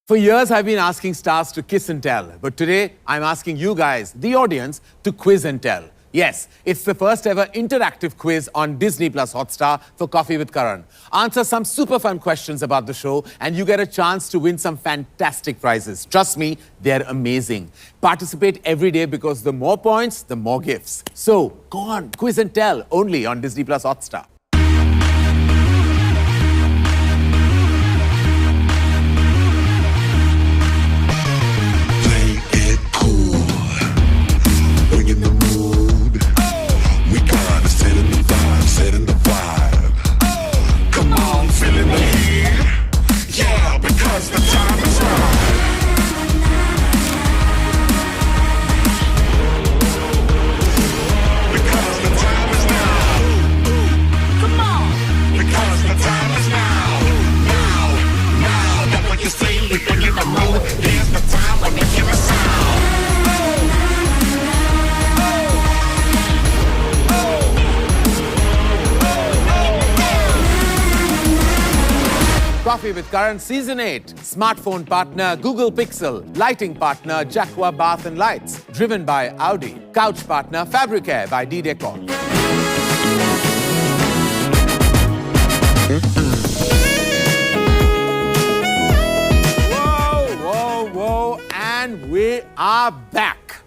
For years, I've been asking stars to kiss and tell, but today, I'm asking you guys, the audience, to quiz and tell. Yes, it's the first ever interactive quiz on Disney Plus Hotstar for Coffee with Karan. Answer some super fun questions about the show, and you get a chance to win some fantastic prizes. Trust me, they're amazing. Participate every day because the more points, the more gifts. So, go on, quiz and tell, only on Disney Plus Hotstar. Coffee with Karan Season 8. Smartphone partner Google Pixel. Lighting partner Jaqua Bath and Lights. Driven by Audi. Couch partner Fabricare by D-Decor. Whoa. And we are back.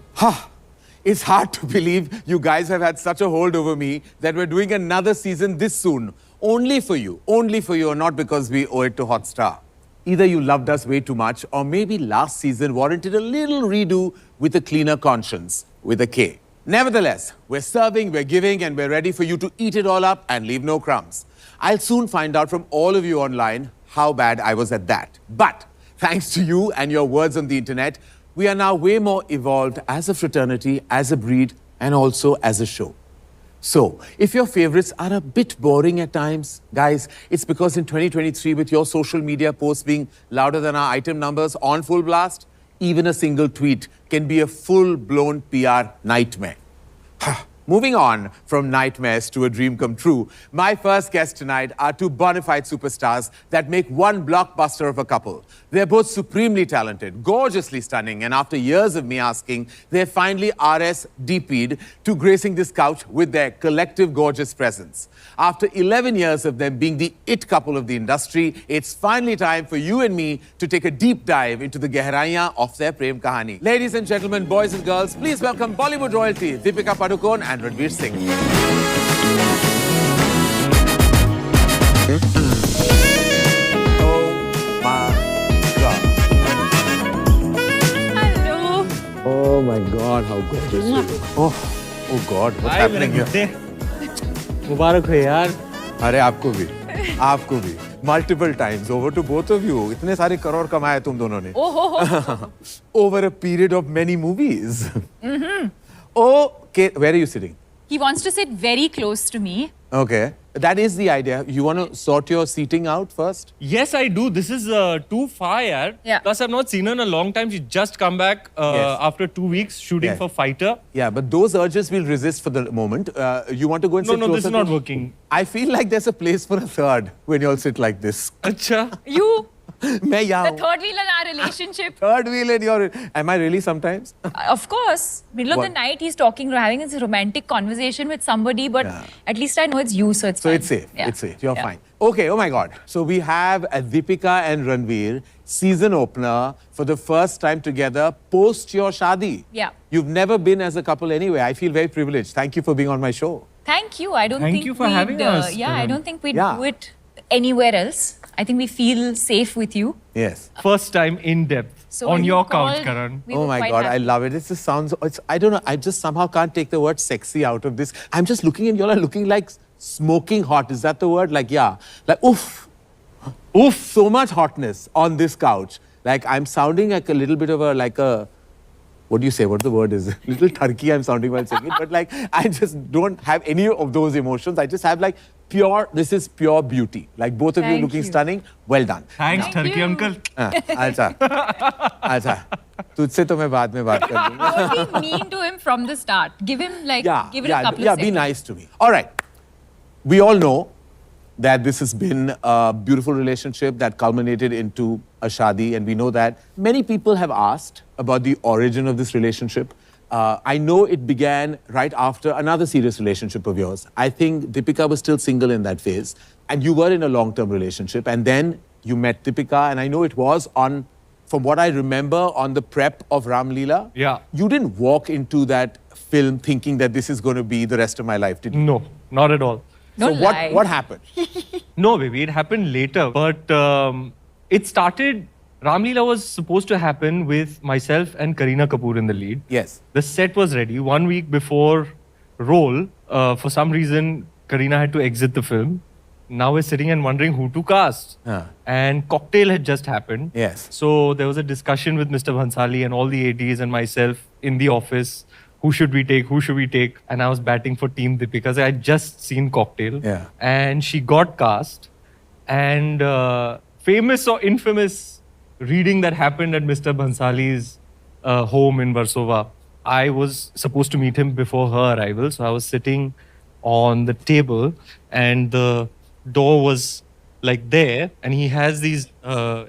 It's hard to believe you guys have had such a hold over me that we're doing another season this soon. Only for you, and not because we owe it to Hotstar. Either you loved us way too much, or maybe last season warranted a little redo with a cleaner conscience, with a K. Nevertheless, we're serving, we're giving, and we're ready for you to eat it all up and leave no crumbs. I'll soon find out from all of you online how bad I was at that. But thanks to you and your words on the internet, we are now way more evolved as a fraternity, as a breed, and also as a show. So, if your favorites are a bit boring at times, guys, it's because in 2023, with your social media posts being louder than our item numbers on full blast, even a single tweet can be a full-blown PR nightmare. Moving on from nightmares to a dream come true, my first guests tonight are two bona fide superstars that make one blockbuster of a couple. They're both supremely talented, gorgeously stunning, and after years of me asking, they're finally RSVP'd to gracing this couch with their collective gorgeous presence. After 11 years of them being the it couple of the industry, it's finally time for you and me to take a deep dive into the gehraiyan of their prem kahani. Ladies and gentlemen, boys and girls, please welcome Bollywood royalty, Deepika Padukone and Ranveer Singh. Oh my God. Hello. Oh my God, how gorgeous you look. Oh God, what's happening here? मुबारक हो यार. अरे आपको भी. Multiple times, over to both of you. इतने सारे करोड़ कमाए तुम दोनों ने. Over a period of many movies. Okay, where are you sitting? He wants to sit very close to me. Okay, that is the idea. You want to sort your seating out first? Yes, I do. This is too far, yaar. Yeah. Plus, I've not seen her in a long time. She just come back after 2 weeks shooting for Fighter. Yeah, but those urges will resist for the moment. You want to go and sit closer? No, this is not working. I feel like there's a place for a third when you all sit like this. Acha. You, मैं यहाँ the हूँ. third wheel in our relationship. Third wheel and you're... Am I really sometimes? Of course. Middle of the What? night, he's talking, having this romantic conversation with somebody, but at least I know it's you, so it's So fine. it's safe. Yeah. It's safe. You're Yeah. fine. Okay, oh my God. So we have Deepika and Ranveer, season opener for the first time together post your shadi. Yeah. You've never been as a couple anyway. I feel very privileged. Thank you for being on my show. Thank you. I don't Thank think you for we'd, having us, Yeah, I don't think we'd Yeah. do it anywhere else. I think we feel safe with you. Yes. First time in depth So on when your you couch, called, Karan. we Oh were my quite God, I happy. love it. It just sounds, I don't know, I just somehow can't take the word sexy out of this. I'm just looking and y'all are looking like smoking hot. Is that the word? Like, yeah. Like, oof. Oof. So much hotness on this couch. Like, I'm sounding like a little bit of what do you say? What the word is? Little turkey I'm sounding while saying it. But like, I just don't have any of those emotions. I just have like this is pure beauty. Like both of you Thank looking you. stunning. Well done. Thanks, Thank Turkey you. uncle. अच्छा. तुझसे तो मैं बाद में बात कर लूँगा. Don't be mean to him from the start. Give him give it a couple of be seconds. nice to me. All right. We all know that this has been a beautiful relationship that culminated into a shadi, and we know that. Many people have asked about the origin of this relationship. I know it began right after another serious relationship of yours. I think Deepika was still single in that phase, and you were in a long-term relationship, and then you met Deepika, and I know it was on, from what I remember, on the prep of Ram Leela. Yeah. You didn't walk into that film thinking that this is going to be the rest of my life, did you? No, not at all. Don't So lie. what happened? No, baby, it happened later. But it started, Ram Leela was supposed to happen with myself and Kareena Kapoor in the lead. Yes. The set was ready. 1 week before roll, for some reason, Kareena had to exit the film. Now we're sitting and wondering who to cast. And Cocktail had just happened. Yes. So there was a discussion with Mr. Bhansali and all the ADs and myself in the office. Who should we take? Who should we take? And I was batting for Team Deepika because I had just seen Cocktail. Yeah. And she got cast. And famous or infamous reading that happened at Mr. Bhansali's home in Warsaw. I was supposed to meet him before her arrival. So I was sitting on the table and the door was like there, and he has these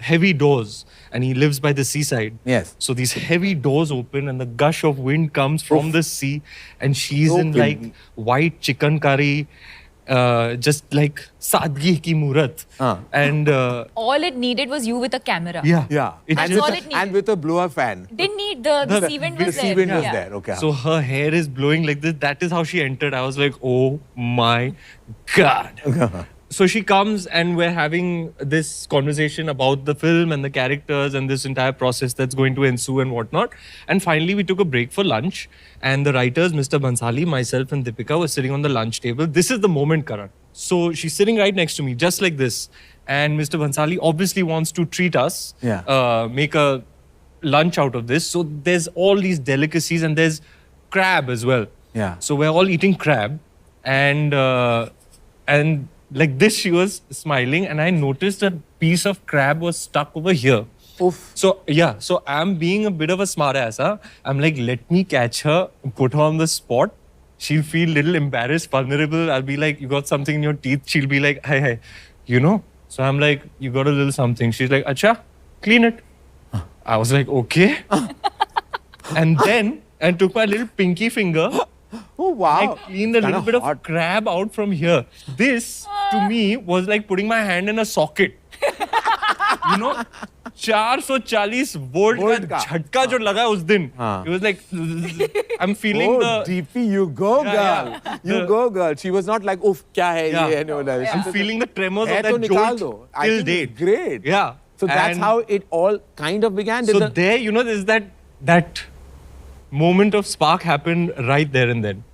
heavy doors, and he lives by the seaside. Yes. So these heavy doors open, and the gush of wind comes from the sea, and she's in So like windy. white chicken curry, just like sadgi ki murat. And All it needed was you with a camera. Yeah. It And just- all with, it needed. and with a blower fan. Didn't need the sea wind The was sea there. wind was Yeah. there. Okay. So her hair is blowing like this. That is how she entered. I was like, oh my God. So she comes and we're having this conversation about the film and the characters and this entire process that's going to ensue and whatnot. And finally, we took a break for lunch. And the writers, Mr. Bhansali, myself and Deepika were sitting on the lunch table. This is the moment, Karan. So she's sitting right next to me, just like this. And Mr. Bhansali obviously wants to treat us, make a lunch out of this. So there's all these delicacies and there's crab as well. Yeah. So we're all eating crab, and like this, she was smiling, and I noticed a piece of crab was stuck over here. Oof. So yeah, so I'm being a bit of a smart ass. Huh? I'm like, let me catch her, put her on the spot. She'll feel a little embarrassed, vulnerable. I'll be like, you got something in your teeth. She'll be like, hey, you know. So I'm like, you got a little something. She's like, acha, clean it. I was like, okay. And then I took my little pinky finger. Oh, wow. I cleaned a little bit of crab out from here. This, to me, was like putting my hand in a socket. You know, 440 volt का झटका जो लगा उस दिन. It was like, I'm feeling Oh, DP, you go, girl. Yeah. You go, girl. She was not like, oof, kya hai Yeah. ye? No, no. I'm feeling the tremors Hair of to that nikal jolt do. I till think date. it's great. Yeah. So that's And how it all kind of began. Did So the- there, you know, there's that moment of spark happened right there and then.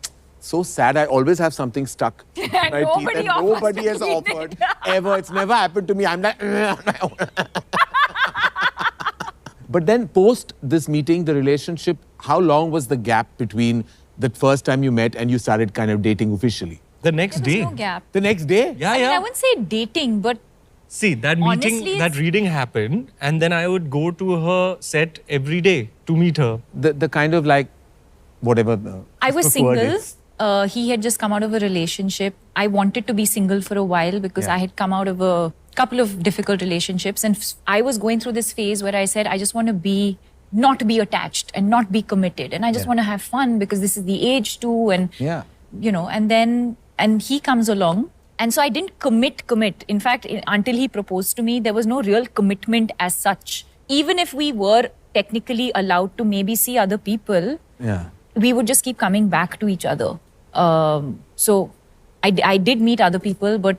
So sad. I always have something stuck in my teeth, Nobody and offers nobody to has clean offered it. ever. It's never happened to me. I'm like, but then post this meeting, the relationship, how long was the gap between the first time you met and you started kind of dating officially? The next There day. was no gap. The next day? Yeah, I mean, yeah. I wouldn't say dating, but See, that meeting, Honestly, that it's- reading happened, and then I would go to her set every day to meet her. The kind of like, whatever the I was word single. is. He had just come out of a relationship. I wanted to be single for a while because Yeah. I had come out of a couple of difficult relationships. And I was going through this phase where I said, I just want to not be attached and not be committed. And I just want to have fun because this is the age too. And, Yeah. you know, and he comes along. And so I didn't commit. In fact, until he proposed to me, there was no real commitment as such. Even if we were technically allowed to maybe see other people, Yeah. we would just keep coming back to each other. So I did meet other people, but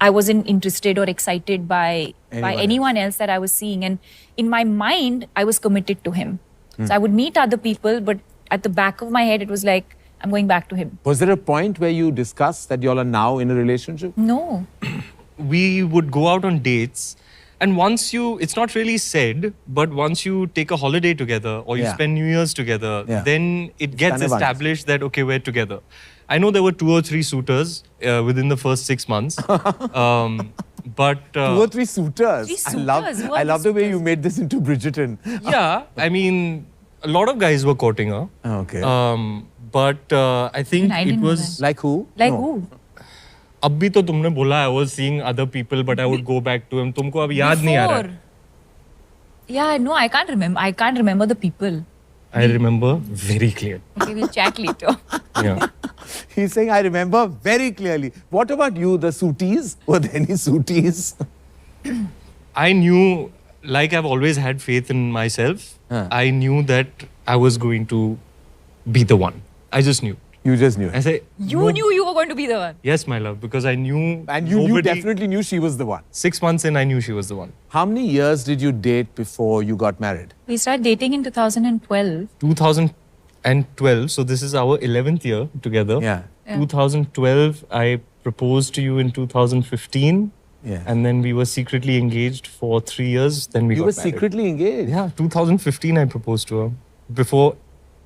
I wasn't interested or excited by anyone else that I was seeing. And in my mind, I was committed to him. So I would meet other people, but at the back of my head, it was like, I'm going back to him. Was there a point where you discussed that y'all are now in a relationship? No. We would go out on dates, and it's not really said, but once you take a holiday together or you Yeah. spend New Year's together, Yeah. then it gets kind of established that, okay, we're together. I know there were 2 or 3 suitors within the first 6 months. But 2 or 3 suitors. Three I love, suitors? Who are I the love the way suitors? you made this into Bridgerton. yeah, I mean, a lot of guys were courting her. Okay. But I think I it didn't know was Like who? Like No. who? अब भी तो तुमने बोला I was seeing other people but I would go back to him. तुमको अब याद नहीं आ रहा है? Yeah, no, I can't remember. I can't remember the people. I remember very clear. Okay, we'll chat later. Yeah. He's saying, I remember very clearly. What about you, the suities? Were there any suities? I knew, like I've always had faith in myself. I knew that I was going to be the one. I just knew. You just knew. I say, You knew you were going to be the one. yes, my love, because I knew. And you definitely knew she was the one. 6 months in, I knew she was the one. How many years did you date before you got married? We started dating in 2012. 2012, so this is our 11th year together. Yeah. 2012, I proposed to you in 2015. Yeah. And then we were secretly engaged for 3 years. Then we You got were married. secretly engaged? Yeah, 2015 I proposed to her. Before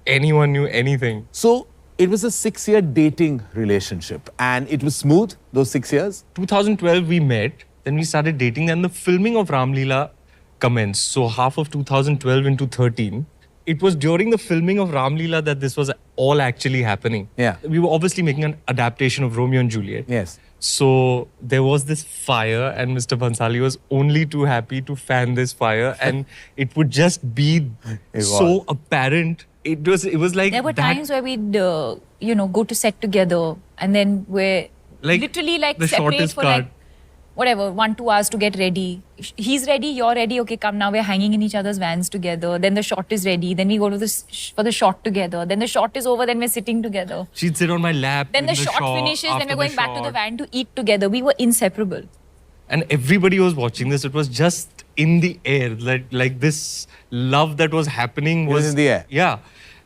anyone knew anything. So it was a 6-year dating relationship. And it was smooth, those 6 years? 2012 we met. Then we started dating. And the filming of Ram Leela commenced. So half of 2012 into 13. It was during the filming of Ram Leela that this was all actually happening. Yeah. We were obviously making an adaptation of Romeo and Juliet. Yes. So there was this fire, and Mr. Bhansali was only too happy to fan this fire, and it would just be so apparent. It was like There were that, times where we'd, go to set together, and then we're Like, literally like the separate shortest for card. like whatever 1-2 hours to get ready. He's ready, you're ready. Okay, come now. We're hanging in each other's vans together. Then the shot is ready. Then we go to for the shot together. Then the shot is over. Then we're sitting together. she'd sit on my lap. Then in the shot finishes. Then after we're going back to the shot. van to eat together. We were inseparable. And everybody was watching this. It was just in the air. Like this love that was happening was in the air. Yeah.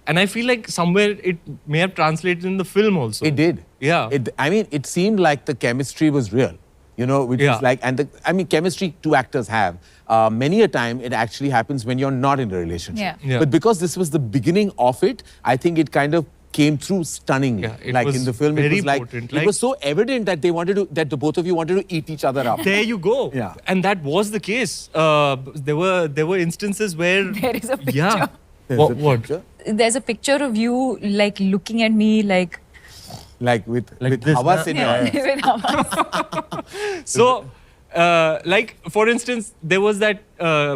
And I feel like somewhere it may have translated in the film also. It did. Yeah. It seemed like the chemistry was real. Which is like, chemistry two actors have. Many a time it actually happens when you're not in a relationship. Yeah. But because this was the beginning of it, I think it kind of came through stunningly. Yeah, it like was in the film, it very was like, potent, it was so evident that that the both of you wanted to eat each other up. There you go. Yeah. And that was the case. There were instances where There is a picture. Yeah. There's What? a What? picture, There's a picture of you like looking at me like like with this, havas na? in your eyes. with Hamas. So, like for instance, there was that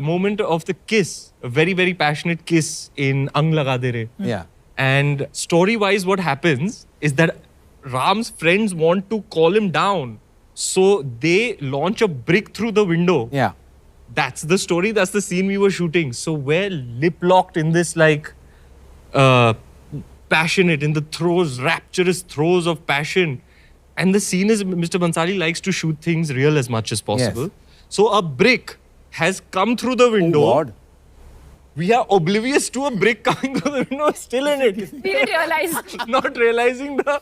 moment of the kiss, a very very passionate kiss in Ang Laga De Re. Yeah. And story-wise, what happens is that Ram's friends want to call him down, so they launch a brick through the window. Yeah. That's the story. That's the scene we were shooting. So we're lip-locked in this like passionate, in the throes, rapturous throes of passion. And the scene is Mr. Bhansali likes to shoot things real as much as possible. Yes. So a brick has come through the window. Oh God. We are oblivious to a brick coming through the window, still in it. We didn't realize. Not realizing the...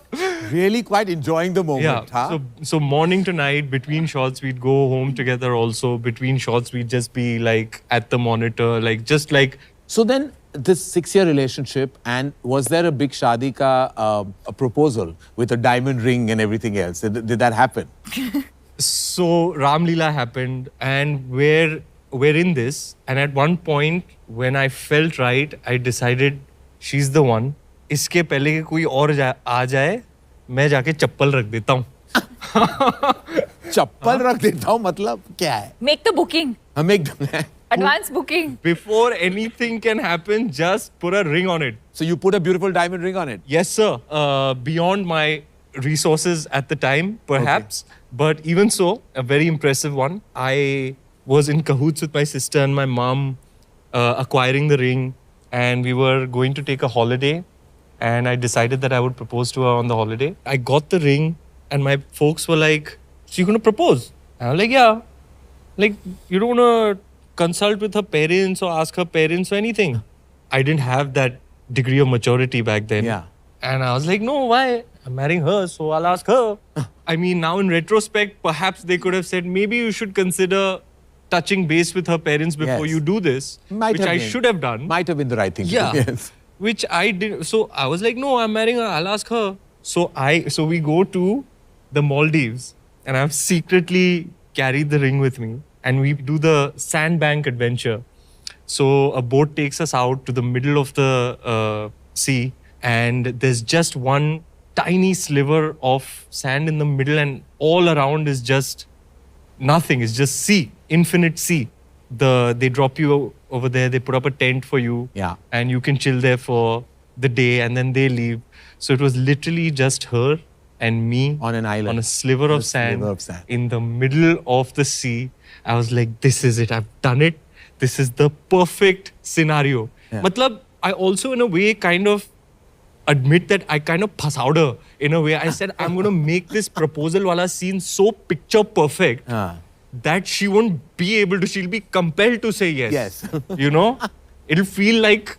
Really quite enjoying the moment, Yeah. huh? So morning to night, between shots, we'd go home together also. Between shots, we'd just be like at the monitor, like just like... So then, this 6-year relationship, and was there a big shadi ka a proposal with a diamond ring and everything else? Did that happen? So Ram Leela happened, and we're in this. And at one point, when I felt right, I decided she's the one. इसके पहले कि कोई और आ जाए, मैं जाके चप्पल रख देता हूँ. चप्पल रख देता हूँ मतलब क्या है? Make the booking. हम एक Advance booking. Before anything can happen, just put a ring on it. So you put a beautiful diamond ring on it. Yes, sir. Beyond my resources at the time, perhaps. But even so, a very impressive one. I was in cahoots with my sister and my mom acquiring the ring. And we were going to take a holiday. And I decided that I would propose to her on the holiday. I got the ring and my folks were like, so you're going to propose? And I was like, yeah. Like, you don't want to consult with her parents or ask her parents or anything. I didn't have that degree of maturity back then. Yeah. And I was like, no, why? I'm marrying her, so I'll ask her. I mean, now in retrospect, perhaps they could have said, maybe you should consider touching base with her parents before Yes. you do this, Might which have I been. should have done. Might have been the right thing Yeah. to do. Yes. Which I did. So I was like, no, I'm marrying her. I'll ask her. So we go to the Maldives and I've secretly carried the ring with me and we do the sandbank adventure. So a boat takes us out to the middle of the sea and there's just one tiny sliver of sand in the middle, and all around is just nothing. It's just sea, infinite sea. They drop you over there. They put up a tent for you, Yeah. and you can chill there for the day, and then they leave. So it was literally just her and me On an island. on a sliver of sand, sliver of sand. in the middle of the sea. I was like, this is it. I've done it. This is the perfect scenario. Yeah. Matlab, I also in a way kind of admit that I kind of phasawed her in a way. I said, I'm going to make this proposal wala scene so picture perfect that she won't be able to, she'll be compelled to say yes. Yes. You know? It'll feel like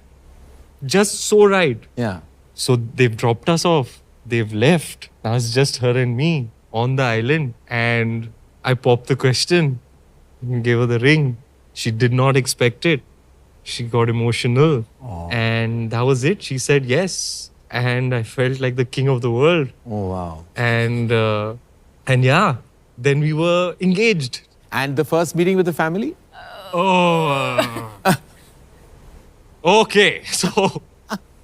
just so right. Yeah. So they've dropped us off. They've left. Now it's just her and me on the island. And I popped the question, gave her the ring. She did not expect it. She got emotional. And that was it. She said yes. And I felt like the king of the world. Oh, wow. And yeah, then we were engaged. And the first meeting with the family? Oh. Okay, so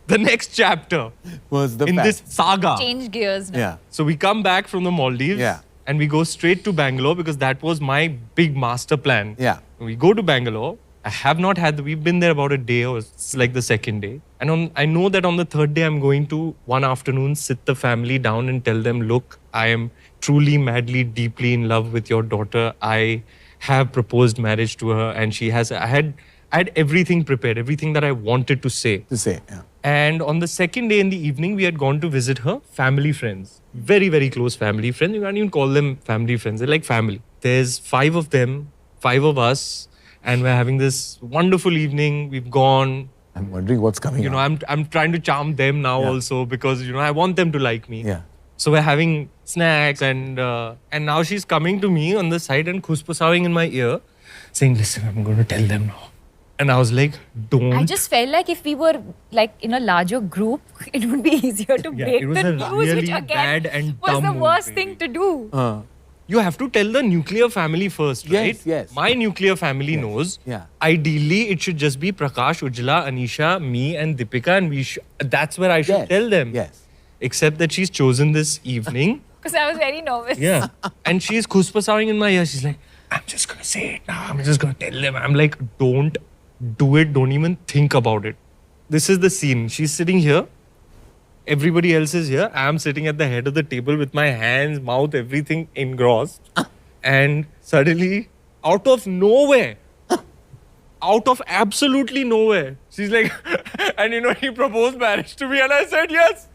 the next chapter Was the in fact. this saga. Change gears now. Yeah. So we come back from the Maldives Yeah. and we go straight to Bangalore because that was my big master plan. Yeah. We go to Bangalore. I have not had, we've been there about a day or it's like the second day. And I know that on the third day, I'm going to one afternoon sit the family down and tell them, look, I am truly, madly, deeply in love with your daughter. I have proposed marriage to her and she has, I had everything prepared, everything that I wanted to say. To say, yeah. And on the second day in the evening, we had gone to visit her family friends. Very, very close family friends. You can't even call them family friends. They're like family. There's 5 of them, 5 of us. And we're having this wonderful evening. We've gone. I'm wondering what's coming You know, up. I'm trying to charm them now Yeah. also because, you know, I want them to like me. Yeah. So we're having snacks and now she's coming to me on the side and khuspusawing in my ear saying, listen, I'm going to tell them now. And I was like, don't. I just felt like if we were like in a larger group, it would be easier to Yeah, break it was the a news, really which again bad and was the dumb worst move, thing to do. You have to tell the nuclear family first, Yes, right? yes. My nuclear family knows. Yeah. Ideally, it should just be Prakash, Ujjwala, Anisha, me and Deepika and that's where I should Yes. tell them. Yes. Except that she's chosen this evening. Because I was very nervous. Yeah. And she's khuspasawing in my ear. She's like, I'm just going to say it now. I'm just going to tell them. I'm like, don't do it. Don't even think about it. This is the scene. She's sitting here. Everybody else is here. I'm sitting at the head of the table with my hands, mouth, everything engrossed. And suddenly, out of nowhere, out of absolutely nowhere, she's like, and you know, he proposed marriage to me and I said yes.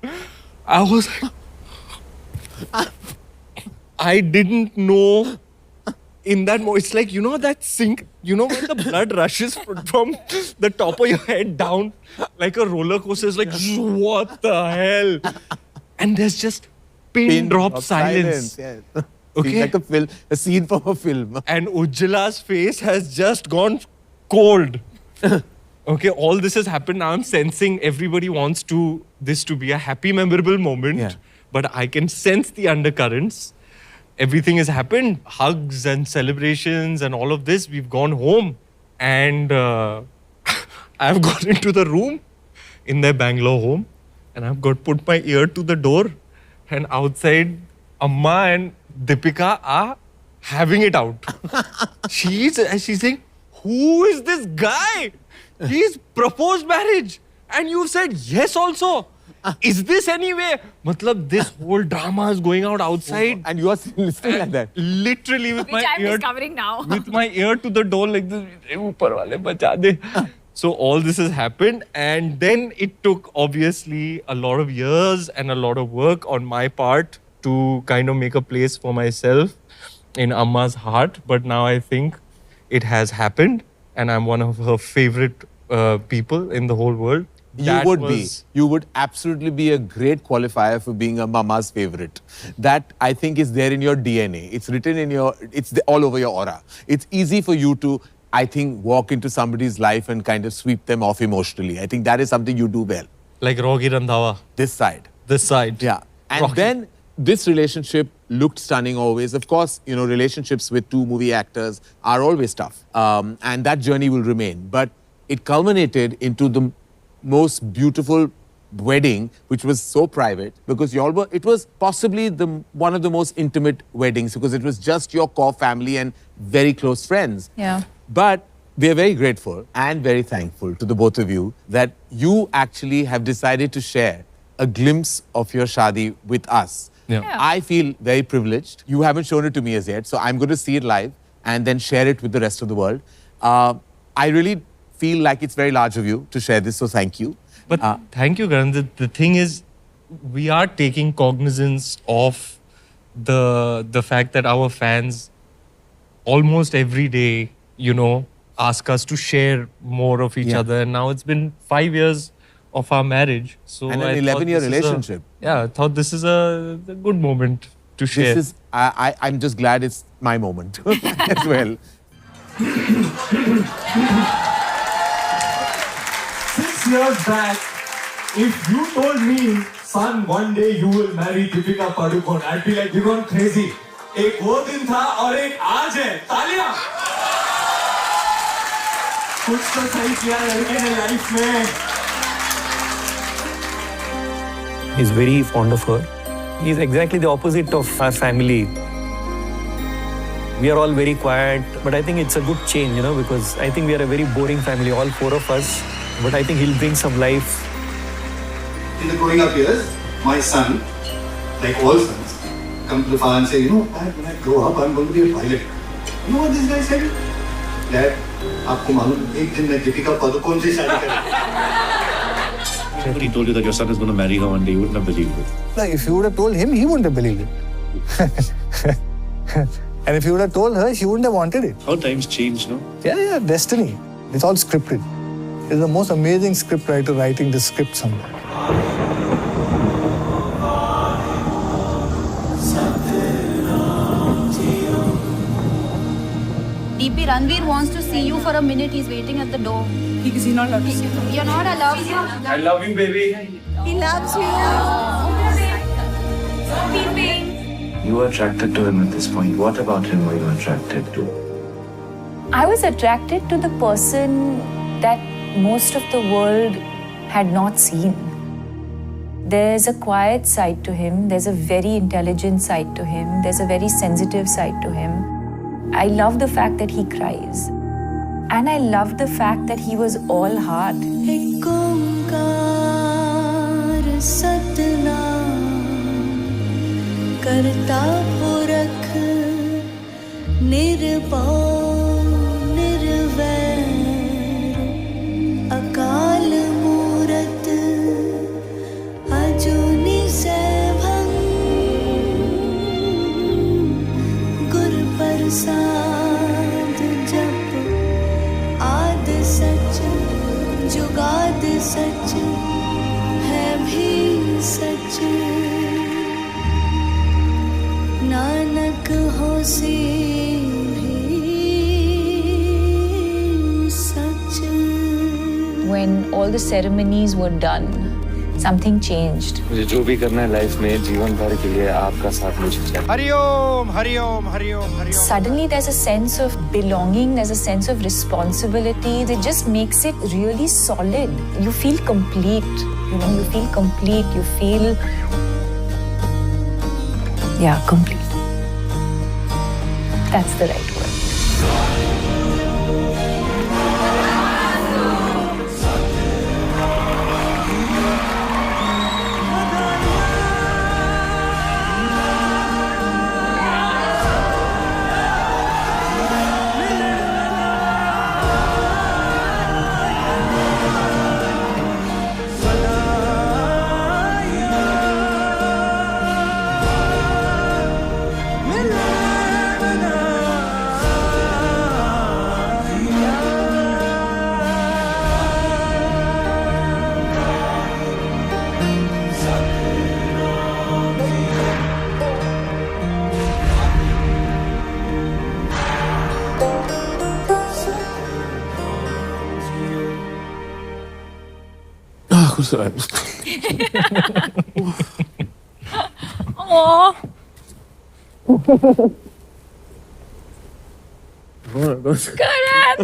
I was like, I didn't know in that moment. It's like, you know, that sink, you know, when the blood rushes from the top of your head down like a roller coaster. It's like, what the hell? And there's just pin drop of silence. Yes. Okay. Seems like a scene from a film. And Ujjwala's face has just gone cold. Okay, all this has happened. Now I'm sensing everybody wants this to be a happy, memorable moment. Yeah. But I can sense the undercurrents. Everything has happened. Hugs and celebrations and all of this. We've gone home. And I've gone into the room in their Bangalore home. And I've got put my ear to the door. And outside, Amma and Deepika are having it out. She's saying, who is this guy? He's proposed marriage. And you said yes also. Is this anyway? Matlab, this whole drama is going out outside. And you are listening like that. Literally with Which my I'm ear discovering now. with my ear to the door like this. "Upar wale bacha de." So all this has happened, and then it took obviously a lot of years and a lot of work on my part to kind of make a place for myself in Amma's heart. But now I think it has happened, and I'm one of her favorite people in the whole world. You would absolutely be a great qualifier for being a mama's favorite. That I think is there in your DNA. It's written in all over your aura. It's easy for you to, I think, walk into somebody's life and kind of sweep them off emotionally. I think that is something you do well. Like Rogi Randhawa, This side. this side. Yeah. And Rocky. then this relationship looked stunning always. Of course, you know, relationships with 2 movie actors are always tough. And that journey will remain. But it culminated into the most beautiful wedding, which was so private, because it was possibly one of the most intimate weddings, because it was just your core family and very close friends. Yeah. But we are very grateful and very thankful to the both of you that you actually have decided to share a glimpse of your shadi with us. Yeah. Yeah. I feel very privileged. You haven't shown it to me as yet, so I'm going to see it live and then share it with the rest of the world. I really feel like it's very large of you to share this, so thank you. But thank you, Karan. The thing is, we are taking cognizance of the fact that our fans almost every day, ask us to share more of each other. And now it's been 5 years of our marriage. So And I an thought 11-year this is relationship. I thought this is a good moment to share. I'm just glad it's my moment as well. 6 years back, if you told me, son, one day you will marry Deepika Padukone, I'd be like, you're gone crazy. एक वो दिन था और एक आज है. तालियां. कुछ तो सही किया लड़के ने लाइफ में. He's very fond of her. He's exactly the opposite of our family. We are all very quiet, but I think it's a good change, because I think we are a very boring family, all 4 of us. But I think he'll bring some life. In the growing up years, my son, like all sons, come to the father and say, Dad, when I grow up, I'm going to be a pilot. You know what this guy said? Dad, आपको मालूम एक दिन मैं दीपिका पादुकोण से शादी करूँगा. When he told you that your son is going to marry her one day, you wouldn't have believed it. Like, if you would have told him, he wouldn't have believed it. And if you would have told her, she wouldn't have wanted it. How times change, no? Yeah, destiny. It's all scripted. It's the most amazing script writer writing the script somewhere. DP, Ranveer wants to see you for a minute. He's waiting at the door. Because he's not allowed to see you. You're not allowed to. I love you, baby. He loves you. You were attracted to him at this point. What about him were you attracted to? I was attracted to the person that most of the world had not seen. There's a quiet side to him. There's a very intelligent side to him. There's a very sensitive side to him. I love the fact that he cries. And I love the fact that he was all heart. करता पुरख निर्भव निर्वैर अकाल मूरत अजूनी सैभं गुर प्रसाद जप आद सच जुगाद सच है भी सच नानक होसी भी सच. When all the ceremonies were done, something changed. मुझे जो भी करना है लाइफ में जीवन भर के लिए आपका साथ मुझे चाहिए. Hariom Hariom Hariom Hariom. Suddenly there's a sense of belonging, there's a sense of responsibility that just makes it really solid. You feel complete, you feel complete, you feel, complete. That's the right word. Aww. Karan!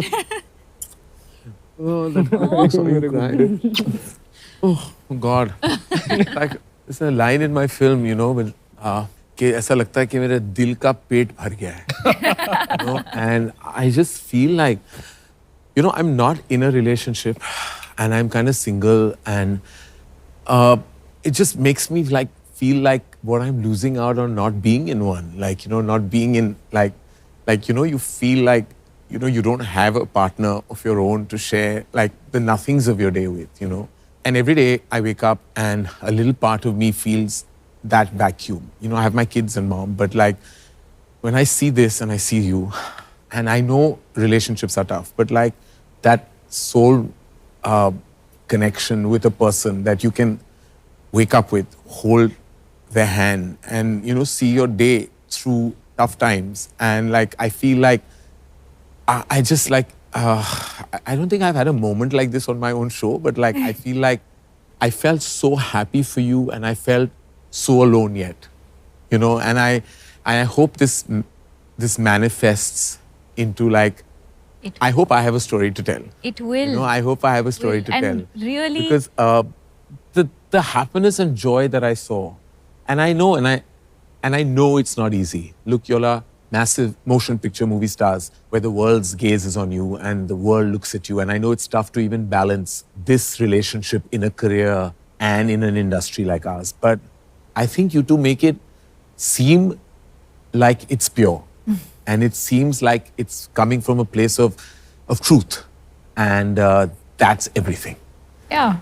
Oh, that's so you're crying. Oh God. Like, there's a line in my film, you know, with, कि ऐसा लगता है कि मेरे दिल का पेट भर गया है. You know? And I just feel like, you know, I'm not in a relationship and I'm kind of single, and it just makes me like feel like what I'm losing out on not being in one. Like, you know, not being in like, you know, you feel like, you know, you don't have a partner of your own to share like the nothings of your day with, you know. And every day I wake up and a little part of me feels that vacuum. You know, I have my kids and mom, but like when I see this and I see you, and I know relationships are tough, but like that soul connection with a person that you can wake up with, hold their hand, and, you know, see your day through tough times. And like, I feel like I just like, I don't think I've had a moment like this on my own show, but like, I feel like I felt so happy for you and I felt so alone yet, you know, and I hope this manifests into like, I hope I have a story to tell. It will. You know, I hope I have a story to tell. And really, because the happiness and joy that I saw, and I know it's not easy. Look, you're a massive motion picture movie stars where the world's gaze is on you and the world looks at you. And I know it's tough to even balance this relationship in a career and in an industry like ours. But I think you two make it seem like it's pure. And it seems like it's coming from a place of truth. And that's everything. yeah.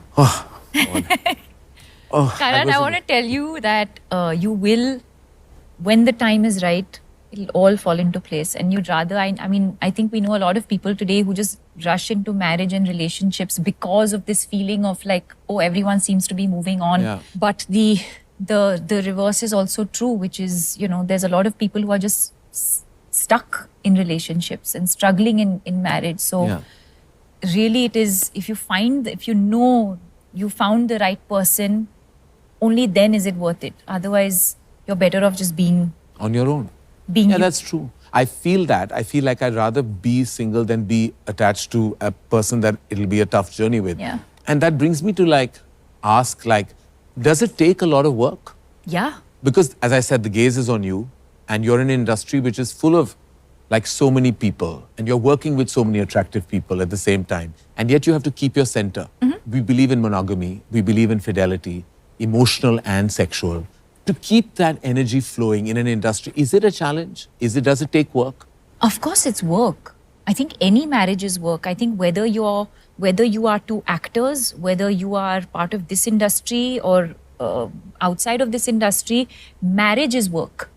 Oh, Karan, I want to tell you that you will, when the time is right, it'll all fall into place. And you'd rather, I mean, I think we know a lot of people today who just rush into marriage and relationships because of this feeling of like, oh, everyone seems to be moving on. Yeah. But the reverse is also true, which is, you know, there's a lot of people who are just stuck in relationships and struggling in marriage. So Yeah. really it is, if you know you found the right person, only then is it worth it. Otherwise, you're better off just being on your own. you. That's true. I feel that. I feel like I'd rather be single than be attached to a person that it'll be a tough journey with. Yeah. And that brings me to like, ask like, does it take a lot of work? Yeah. Because as I said, the gaze is on you and you're in an industry which is full of like so many people and you're working with so many attractive people at the same time. And yet you have to keep your center. We believe in monogamy. We believe in fidelity, emotional and sexual. To keep that energy flowing in an industry, is it a challenge? Does it take work? Of course it's work. I think any marriage is work. I think whether you are two actors, whether you are part of this industry or outside of this industry, marriage is work.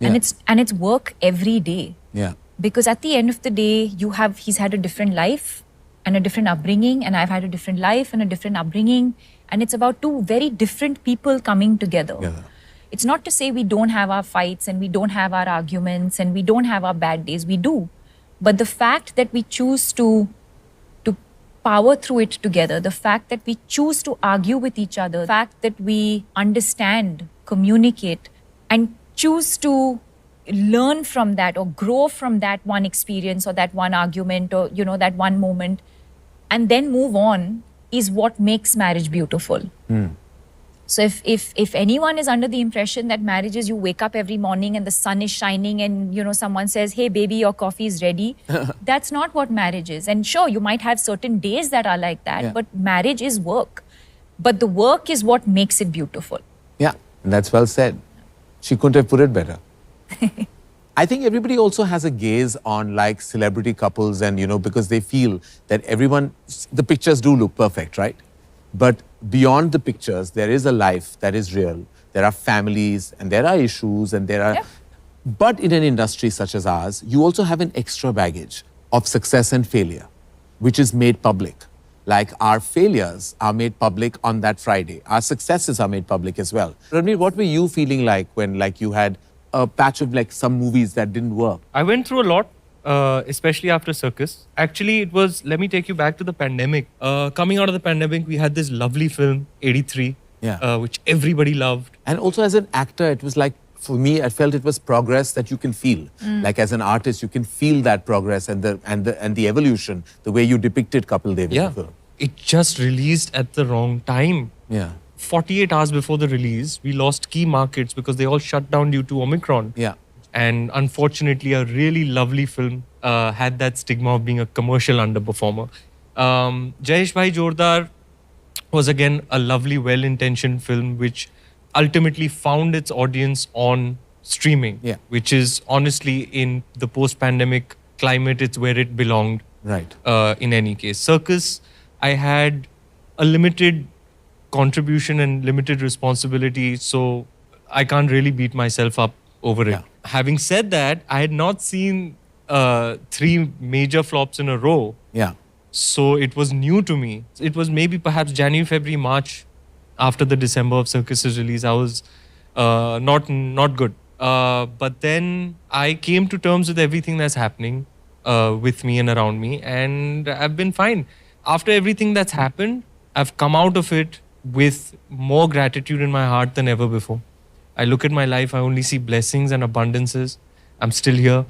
Yeah. And it's work every day. Yeah. Because at the end of the day, he's had a different life and a different upbringing, and I've had a different life and a different upbringing. And it's about two very different people coming together. Yeah. It's not to say we don't have our fights and we don't have our arguments and we don't have our bad days. We do. But the fact that we choose to power through it together, the fact that we choose to argue with each other, the fact that we understand, communicate, and choose to learn from that or grow from that one experience or that one argument or, you know, that one moment, and then move on, is what makes marriage beautiful. So if anyone is under the impression that marriage is you wake up every morning and the sun is shining and, you know, someone says, hey baby, your coffee is ready, that's not what marriage is. And sure, you might have certain days that are like that, but marriage is work. But the work is what makes it beautiful. Yeah, that's well said. She couldn't have put it better. I think everybody also has a gaze on like celebrity couples and, you know, because they feel that the pictures do look perfect, right? But beyond the pictures, there is a life that is real. There are families and there are issues and there are... Yeah. But in an industry such as ours, you also have an extra baggage of success and failure, which is made public. Like our failures are made public on that Friday. Our successes are made public as well. Ranveer, what were you feeling like when like you had a patch of like some movies that didn't work? I went through a lot, especially after Circus. Actually, it was, let me take you back to the pandemic. Coming out of the pandemic, we had this lovely film, 83, which everybody loved. And also as an actor, it was like, for me, I felt it was progress that you can feel. Like as an artist, you can feel that progress and the evolution, the way you depicted Kapil Dev in the film. it just released at the wrong time. Yeah. 48 hours before the release, we lost key markets because they all shut down due to Omicron. Yeah. And unfortunately, a really lovely film had that stigma of being a commercial underperformer. Jayesh Bhai Jordar was again a lovely, well-intentioned film which ultimately found its audience on streaming, Yeah. which is honestly in the post-pandemic climate, it's where it belonged. Right. In any case, Circus, I had a limited contribution and limited responsibility, so I can't really beat myself up over it. Yeah. Having said that, I had not seen 3 major flops in a row, Yeah. so it was new to me. It was maybe perhaps January, February, March after the December of Circus's release. I was not good. But then I came to terms with everything that's happening with me and around me, and I've been fine. After everything that's happened, I've come out of it with more gratitude in my heart than ever before. I look at my life, I only see blessings and abundances. I'm still here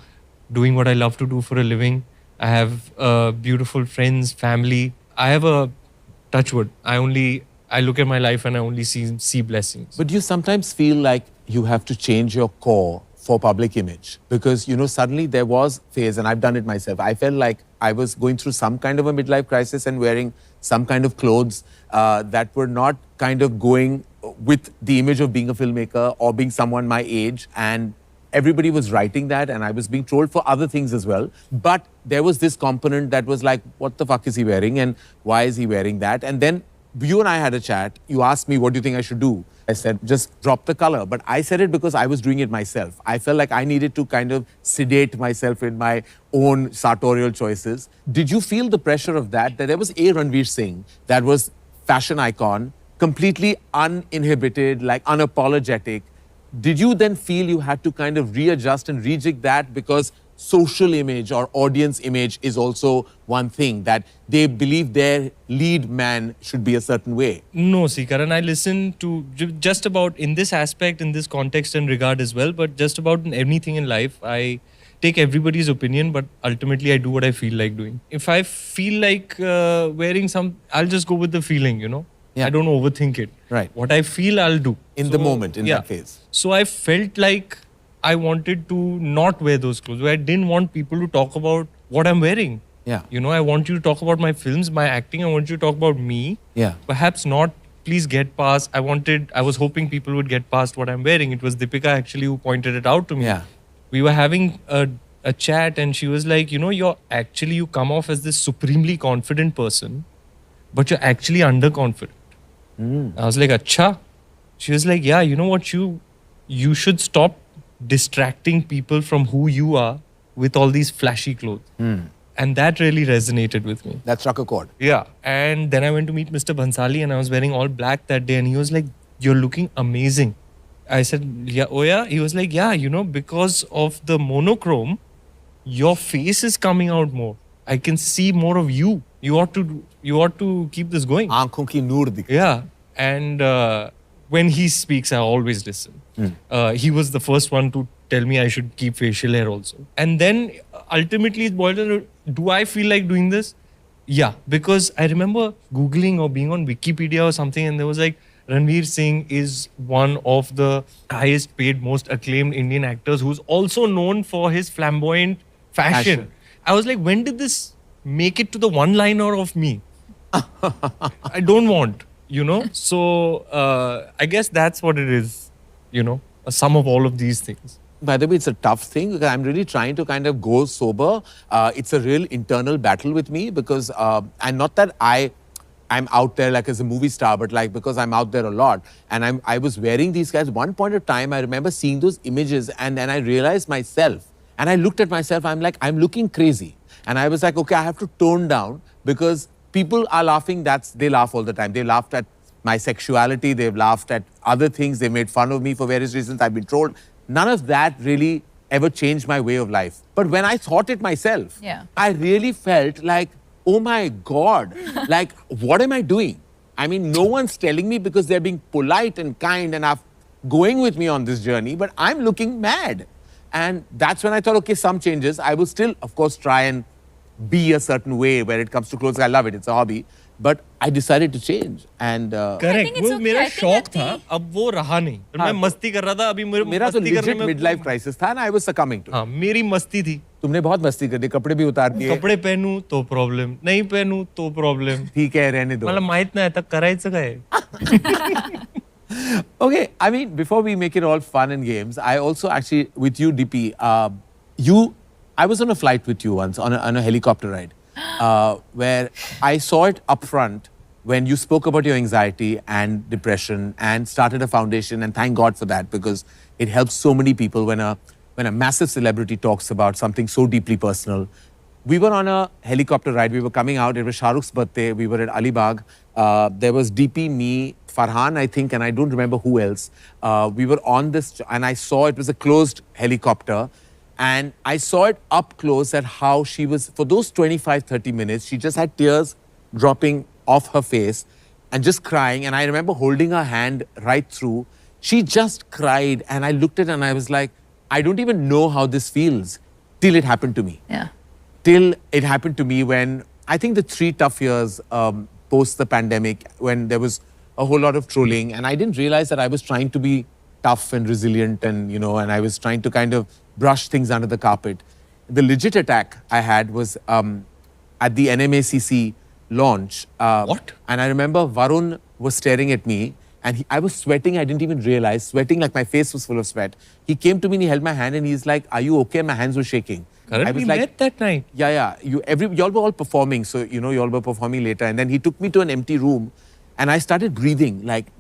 doing what I love to do for a living. I have beautiful friends, family. I have a touchwood. I look at my life and I only see blessings. But do you sometimes feel like you have to change your core for public image? Because, you know, suddenly there was phase, and I've done it myself. I felt like I was going through some kind of a midlife crisis and wearing some kind of clothes that were not kind of going with the image of being a filmmaker or being someone my age. And everybody was writing that, and I was being trolled for other things as well. But there was this component that was like, what the fuck is he wearing and why is he wearing that? And then you and I had a chat. You asked me, what do you think I should do? I said, just drop the color. But I said it because I was doing it myself. I felt like I needed to kind of sedate myself in my own sartorial choices. Did you feel the pressure of that? That there was a Ranveer Singh that was fashion icon, completely uninhibited, like unapologetic. Did you then feel you had to kind of readjust and rejig that because social image or audience image is also one thing, that they believe their lead man should be a certain way? No, see, Karan, I listen to just about in this aspect, in this context and regard as well, but just about anything in life, I take everybody's opinion, but ultimately I do what I feel like doing. If I feel like wearing some, I'll just go with the feeling, you know. Yeah. I don't overthink it. Right. What I feel, I'll do. In the moment, in that phase. So I felt like I wanted to not wear those clothes. I didn't want people to talk about what I'm wearing. Yeah. You know, I want you to talk about my films, my acting. I want you to talk about me. Yeah. Perhaps not. Please get past. I was hoping people would get past what I'm wearing. It was Deepika actually who pointed it out to me. Yeah. We were having a chat and she was like, you know, you come off as this supremely confident person, but you're actually underconfident. I was like, Acha. She was like, yeah, you know what, you should stop distracting people from who you are with all these flashy clothes. And that really resonated with me. That struck a chord. Yeah. And then I went to meet Mr. Bhansali and I was wearing all black that day and he was like, you're looking amazing. I said, yeah, oh yeah? He was like, yeah, you know, because of the monochrome, your face is coming out more. I can see more of you. You ought to keep this going. Aankhon ki noor dikhe. Yeah. And when he speaks, I always listen. He was the first one to tell me I should keep facial hair also. And then ultimately it boiled down to, do I feel like doing this? Yeah. Because I remember Googling or being on Wikipedia or something and there was like, Ranveer Singh is one of the highest paid, most acclaimed Indian actors who's also known for his flamboyant fashion. I was like, when did this make it to the one-liner of me? I don't want, you know. So I guess that's what it is, you know, a sum of all of these things. By the way, it's a tough thing because I'm really trying to kind of go sober. It's a real internal battle with me because, and not that I'm out there like as a movie star, but like because I'm out there a lot. And I was wearing these guys. One point of time, I remember seeing those images and then I realized myself, and I looked at myself, I'm like, I'm looking crazy. And I was like, okay, I have to tone down because people are laughing. They laugh all the time. They laughed at my sexuality. They've laughed at other things. They made fun of me for various reasons. I've been trolled. None of that really ever changed my way of life. But when I thought it myself, I really felt like, oh my God, like, what am I doing? I mean, no one's telling me because they're being polite and kind and are going with me on this journey, but I'm looking mad. And that's when I thought, okay, some changes. I will still, of course, try and be a certain way when it comes to clothes. I love it. It's a hobby. But I decided to change. And correct it's वो okay. मेरा I think शौक at था the- अब वो रहा नहीं और मैं मस्ती कर रहा था अभी मेरे मेरा तो मस्ती करने legit में midlife crisis था and I was succumbing to it. हाँ मेरी मस्ती थी तुमने बहुत मस्ती कर दी, कपड़े भी उतार दिए. कपडे पहनू तो प्रॉब्लेम नहीं पहनू तो प्रॉब्लेम ठीक है, रहने दो. मला माहित नाही आता करायचं काय Okay, I mean, before we make it all fun and games, I also actually, with you, DP, I was on a flight with you once on a helicopter ride, where I saw it up front when you spoke about your anxiety and depression and started a foundation, and thank God for that because it helps so many people when a massive celebrity talks about something so deeply personal. We were on a helicopter ride. We were coming out. It was Shah Rukh's birthday. We were at Alibag. There was DP, me, Farhan, I think, and I don't remember who else. We were on this, and I saw it was a closed helicopter. And I saw it up close at how she was, for those 25, 30 minutes, she just had tears dropping off her face and just crying. And I remember holding her hand right through. She just cried. And I looked at her and I was like, I don't even know how this feels till it happened to me. Yeah. Till it happened to me when I think the 3 tough years post the pandemic, when there was a whole lot of trolling, and I didn't realize that I was trying to be tough and resilient, and and I was trying to kind of brush things under the carpet. The legit attack I had was at the NMACC launch. What? And I remember Varun was staring at me, and I was sweating. I didn't even realize, sweating like my face was full of sweat. He came to me and he held my hand and he's like, "Are you okay?" And my hands were shaking. Karan, I was we like, met that night. Yeah. Y'all were all performing, so y'all were performing later. And then he took me to an empty room, and I started breathing like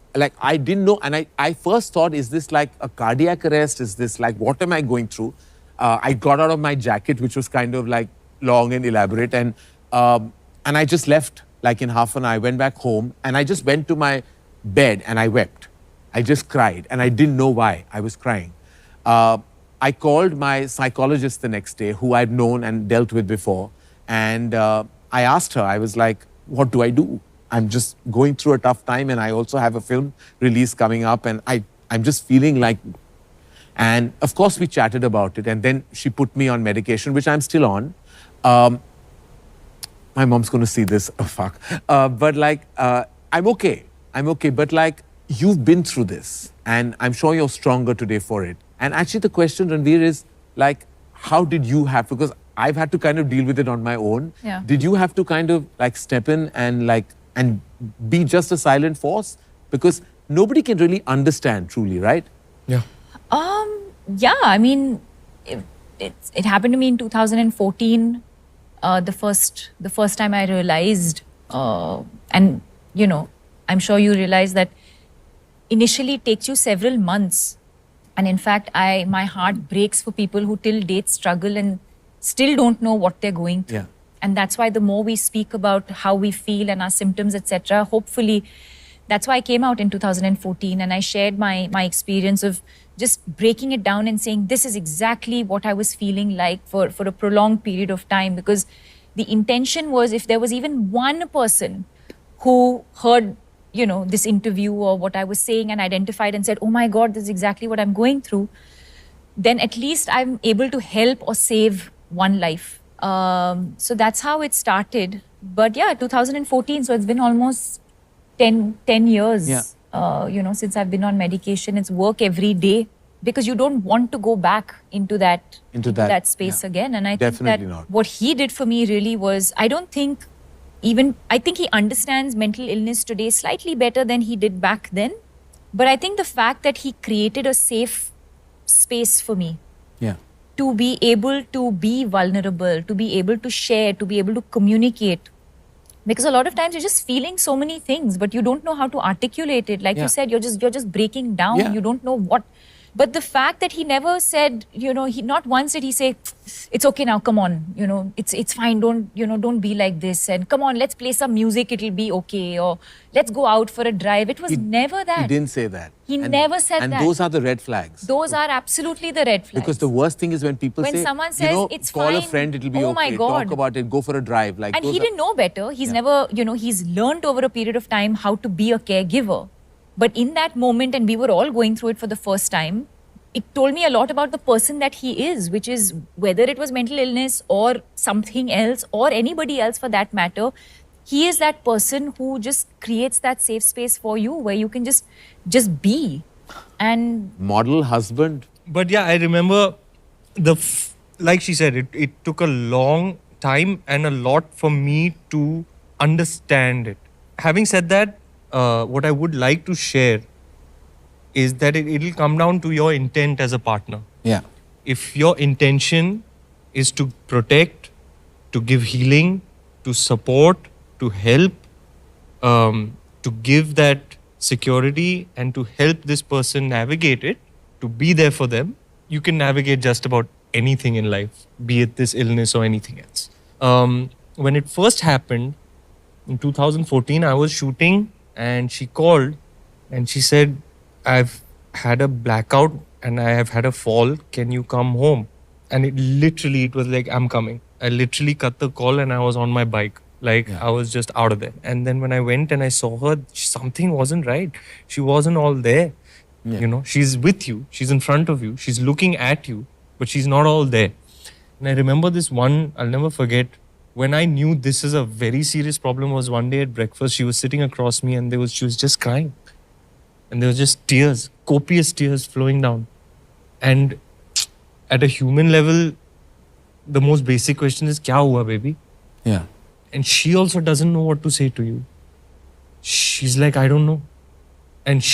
I didn't know. And I first thought, is this like a cardiac arrest? Is this like, what am I going through? I got out of my jacket, which was kind of like long and elaborate, and I just left like in half an hour. I went back home, and I just went to my bed and I wept. I just cried, and I didn't know why I was crying. I called my psychologist the next day, who I'd known and dealt with before, and I asked her, I was like, what do I do? I'm just going through a tough time, and I also have a film release coming up, and I'm just feeling like... And of course, we chatted about it, and then she put me on medication, which I'm still on. My mom's going to see this, oh fuck. But like, I'm okay, but like, you've been through this, and I'm sure you're stronger today for it. And actually the question, Ranveer, is like, how did you have, because I've had to kind of deal with it on my own. Yeah. Did you have to kind of like step in and be just a silent force? Because nobody can really understand truly, right? Yeah. Yeah, I mean, it happened to me in 2014. The first time I realized, and I'm sure you realize that initially it takes you several months. And in fact, my heart breaks for people who till date struggle and still don't know what they're going through. Yeah. And that's why the more we speak about how we feel and our symptoms, etc., hopefully, that's why I came out in 2014 and I shared my experience of just breaking it down and saying, this is exactly what I was feeling like for a prolonged period of time. Because the intention was, if there was even one person who heard this interview or what I was saying and identified and said, oh my God, this is exactly what I'm going through, then at least I'm able to help or save one life. So that's how it started. But yeah, 2014, so it's been almost 10 years, since I've been on medication. It's work every day because you don't want to go back into that space again. And I Definitely think that not. what he did for me really was, I think he understands mental illness today slightly better than he did back then. But I think the fact that he created a safe space for me Yeah. to be able to be vulnerable, to be able to share, to be able to communicate. Because a lot of times you're just feeling so many things, but you don't know how to articulate it. Like Yeah. you said, you're just breaking down. Yeah. You don't know what. But the fact that he never said, he not once did he say, it's okay now, come on, it's fine, don't be like this, and come on, let's play some music, it'll be okay, or let's go out for a drive. It was never that. He didn't say that. He never said and that. And those are the red flags. Those are absolutely the red flags. Because the worst thing is when people When say, someone says, it's call a fine, friend, it'll be oh okay. my God. Talk about it, go for a drive. Like, And those he are- didn't know better. He's never, he's learned over a period of time how to be a caregiver. But in that moment, and we were all going through it for the first time, it told me a lot about the person that he is, which is whether it was mental illness or something else or anybody else for that matter, he is that person who just creates that safe space for you where you can just be. And Model husband. But yeah, I remember like she said, it took a long time and a lot for me to understand it. Having said that, what I would like to share is that it'll come down to your intent as a partner. Yeah. If your intention is to protect, to give healing, to support, to help, to give that security and to help this person navigate it, to be there for them, you can navigate just about anything in life, be it this illness or anything else. When it first happened, in 2014, I was shooting and she called and she said, I've had a blackout and I have had a fall. Can you come home? And it was like, I'm coming. I literally cut the call and I was on my bike. I was just out of there. And then when I went and I saw her, something wasn't right. She wasn't all there. Yeah. You know, she's with you. She's in front of you. She's looking at you, but she's not all there. And I remember this one, I'll never forget, when I knew this is a very serious problem was one day at breakfast, she was sitting across me and she was just crying. And there was just tears, copious tears flowing down. And at a human level, the most basic question is, kya hua, baby? Yeah. And she also doesn't know what to say to you. She's like, I don't know. And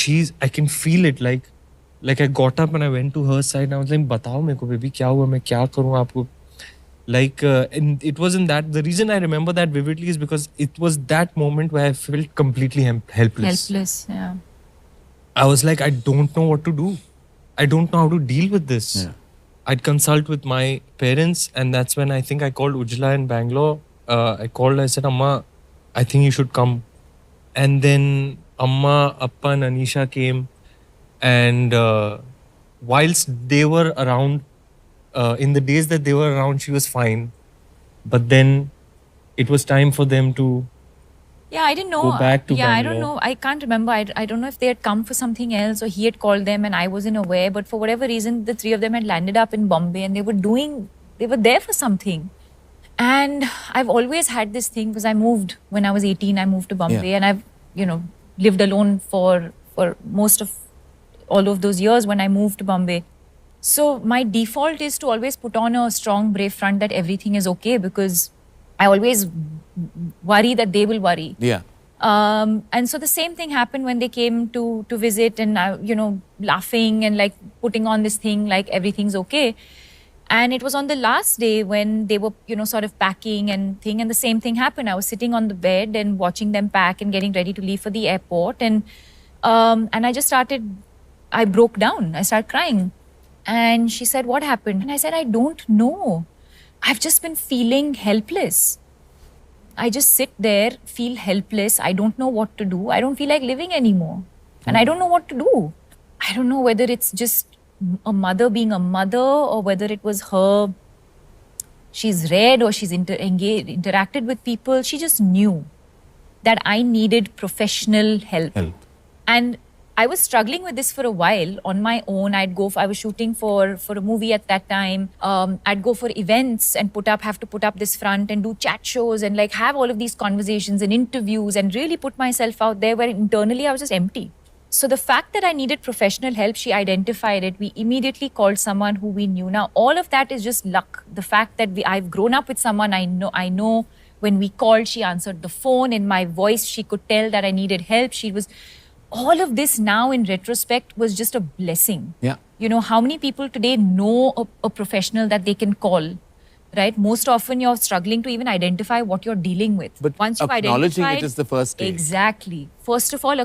I can feel it. Like I got up and I went to her side and I was like, batao meko, baby, kya hua? Main kya karun aapko? And it wasn't that. The reason I remember that vividly is because it was that moment where I felt completely helpless. helpless, yeah. I was like, I don't know what to do. I don't know how to deal with this. Yeah. I'd consult with my parents, and that's when I think I called Ujla in Bangalore. I said, Amma, I think you should come. And then Amma, Appa and Anisha came. And whilst they were around, in the days that they were around, she was fine. But then it was time for them to Yeah, I didn't know. go back to I Bangalore. don't know. I can't remember. I don't know if they had come for something else or he had called them and I wasn't aware. But for whatever reason, the three of them had landed up in Bombay and they were there for something. And I've always had this thing because I moved when I was 18. I moved to Bombay and I've, lived alone for most of all of those years when I moved to Bombay. So my default is to always put on a strong, brave front that everything is okay because I always worry that they will worry. Yeah. And so the same thing happened when they came to visit and, laughing and like putting on this thing like everything's okay. And it was on the last day when they were, sort of packing and the same thing happened. I was sitting on the bed and watching them pack and getting ready to leave for the airport. And I broke down. I started crying. And she said, what happened? And I said, I don't know. I've just been feeling helpless. I just sit there, feel helpless. I don't know what to do. I don't feel like living anymore. And I don't know what to do. I don't know whether it's just a mother being a mother or whether it was her. She's read or she's interacted with people. She just knew that I needed professional help. And I was struggling with this for a while on my own. I was shooting for a movie at that time. I'd go for events and have to put up this front and do chat shows and like have all of these conversations and interviews and really put myself out there where internally I was just empty. So the fact that I needed professional help, she identified it. We immediately called someone who we knew. Now, all of that is just luck. The fact that I've grown up with someone I know when we called, she answered the phone. In my voice, she could tell that I needed help. All of this now in retrospect was just a blessing. Yeah. How many people today know a professional that they can call, right? Most often you're struggling to even identify what you're dealing with. But once you've acknowledging identified, it is the first stage. Exactly. First of all,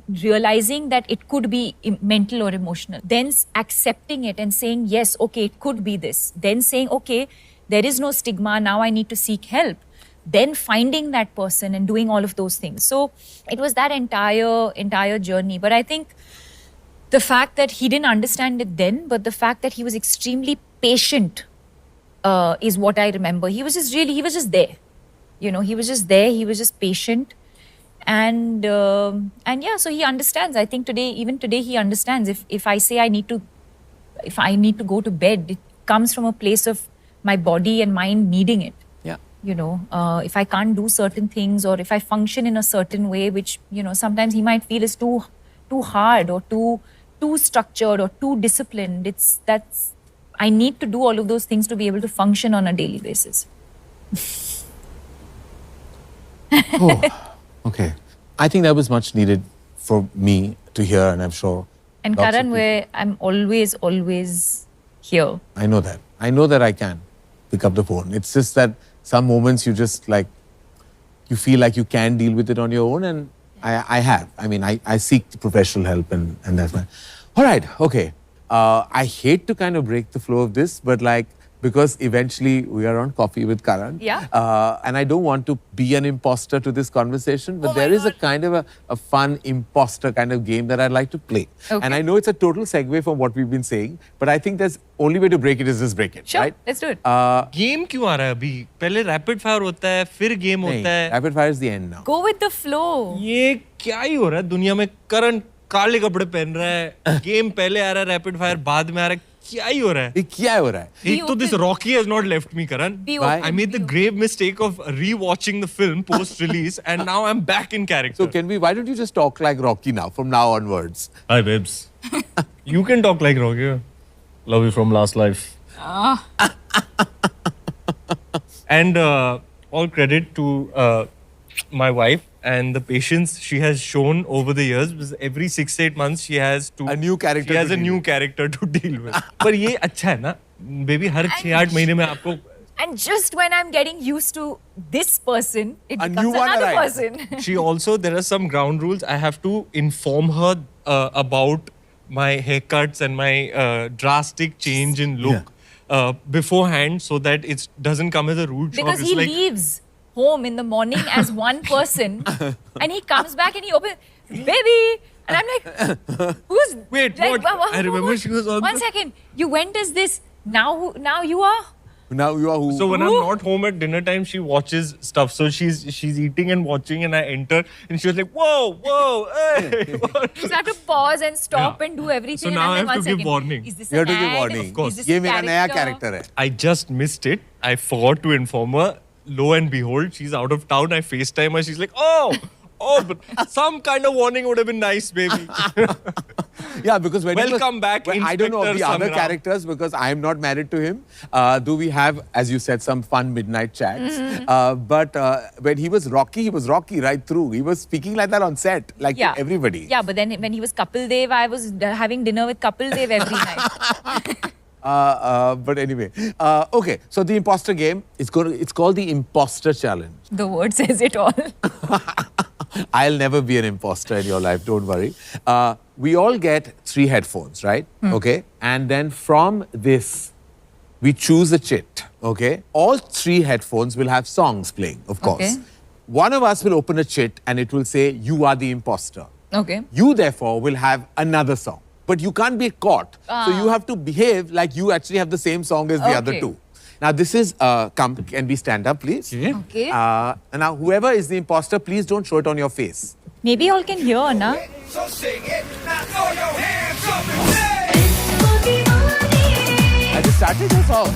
realizing that it could be mental or emotional. Then accepting it and saying, yes, okay, it could be this. Then saying, okay, there is no stigma. Now I need to seek help. Then finding that person and doing all of those things. So it was that entire journey. But I think the fact that he didn't understand it then, but the fact that he was extremely patient is what I remember. He was just there. He was just there. He was just patient. And yeah, so he understands. I think even today he understands. If I say I need to go to bed, it comes from a place of my body and mind needing it. Yeah. if I can't do certain things or if I function in a certain way, which, sometimes he might feel is too hard or too structured or too disciplined. I need to do all of those things to be able to function on a daily basis. Oh, okay. I think that was much needed for me to hear, and I'm sure. And lots of Karan, people- where I'm always here. I know that. I know that I can pick up the phone. It's just that some moments you just you feel like you can deal with it on your own, and I have. I mean, I seek professional help, and that's fine. All right, okay. I hate to kind of break the flow of this, but because eventually we are on Coffee with Karan. Yeah. And I don't want to be an imposter to this conversation, but there is a kind of a fun imposter kind of game that I'd like to play. Okay. And I know it's a total segue from what we've been saying, but I think there's only way to break it is just break it. Sure, right? let's do it. Game क्यों आ रहा है अभी? पहले rapid fire होता है, फिर game नहीं, होता है. rapid fire is the end now. Go with the flow. ये क्या ही हो रहा है दुनिया में? करण काले कपड़े पहन रहा है, गेम पहले आ रहा है, रैपिड फायर बाद में आ रहा है. क्या ही हो रहा है? ये क्या हो रहा है? एक तो this Rocky has not left me, Karan. Be Why? open. I made the grave mistake of rewatching the film post-release, and now I'm back in character. So why don't you just talk like Rocky now, from now onwards? Hi, babes. You can talk like Rocky. Love you from last life. And all credit to my wife and the patience she has shown over the years. Because every 6-8 months she has A new character She has to a deal new with. character to deal with. पर ये अच्छा है ना, baby हर 6-8 महीने में आपको And just when I'm getting used to this person, it A becomes new one another arrives. person. She also, there are some ground rules. I have to inform her about my haircuts and my drastic change in look beforehand, so that it doesn't come as a rude shock. Because It's he like, leaves home in the morning as one person and he comes back and he opens, baby! And I'm like, who's... Wait, like, what? I remember she was on One the- second. You went as this. Now you are... Now you are who? So when I'm not home at dinner time, she watches stuff. So she's eating and watching, and I enter, and she was like, "Whoa, hey!" what?" You have to pause and stop Yeah. and do everything. So and now I'm I like, have to one give second. warning. Is this You have an to give ad? warning. Of course. Is this ये a मेरा नया character? character है. I just missed it. I forgot to inform her. Lo and behold, she's out of town. I FaceTime her. She's like, "Oh, but some kind of warning would have been nice, baby." Yeah, because when Welcome back, I don't know of the Inspector other Sangram. characters because I am not married to him. Do we have, as you said, some fun midnight chats? But when he was Rocky right through. He was speaking like that on set, like to everybody. Yeah, but then when he was Kapil Dev, I was having dinner with Kapil Dev every night. But anyway, okay. So the imposter game it's called the Imposter Challenge. The word says it all. I'll never be an imposter in your life. Don't worry. We all get 3 headphones, right? Okay. And then from this, we choose a chit. Okay. All 3 headphones will have songs playing, of course. Okay. One of us will open a chit and it will say, "You are the imposter." Okay. You therefore will have another song. But you can't be caught. So you have to behave like you actually have the same song as the other Okay. 2. Now this is, can we stand up please? Okay. And now whoever is the imposter, please don't show it on your face. Maybe y'all can hear, na? So sing it, now throw your hands up and say. I just started your song.